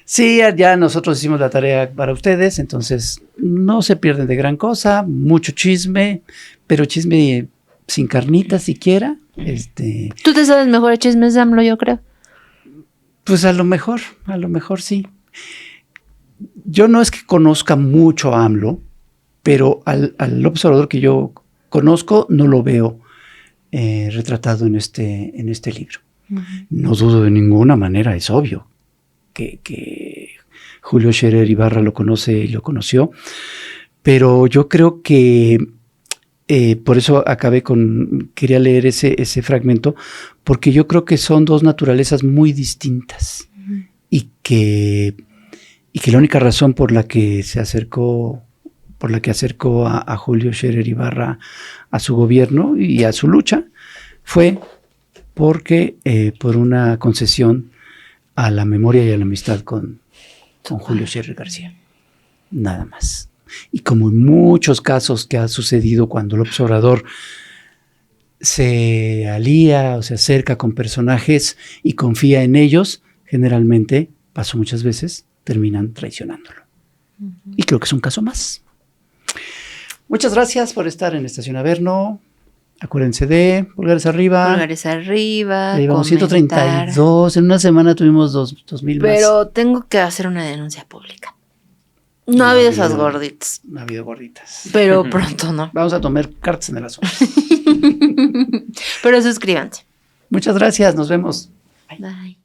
Sí, ya nosotros hicimos la tarea para ustedes, entonces no se pierden de gran cosa, mucho chisme, pero chisme sin carnita siquiera. Tú te sabes mejor de chismes de AMLO, yo creo. Pues a lo mejor sí. Yo no es que conozca mucho a AMLO, pero al López Obrador que yo conozco no lo veo retratado en este libro. Uh-huh. No dudo de ninguna manera, es obvio que Julio Scherer Ibarra lo conoce y lo conoció, pero yo creo que por eso quería leer ese fragmento, porque yo creo que son dos naturalezas muy distintas. Uh-huh. y que la única razón por la que acercó a Julio Scherer Ibarra a su gobierno y a su lucha fue porque por una concesión a la memoria y a la amistad con Julio Scherer García. Nada más. Y como en muchos casos que ha sucedido cuando López Obrador se alía o se acerca con personajes y confía en ellos, generalmente, pasó muchas veces, terminan traicionándolo. Uh-huh. Y creo que es un caso más. Muchas gracias por estar en Estación Averno. Acuérdense de pulgares arriba. Pulgares arriba. Llevamos 132. En una semana tuvimos 2,000 más. Pero tengo que hacer una denuncia pública. No ha habido esas gorditas. No ha habido gorditas. Pero pronto no. Vamos a tomar cartas en el asunto. Pero suscríbanse. Muchas gracias. Nos vemos. Bye.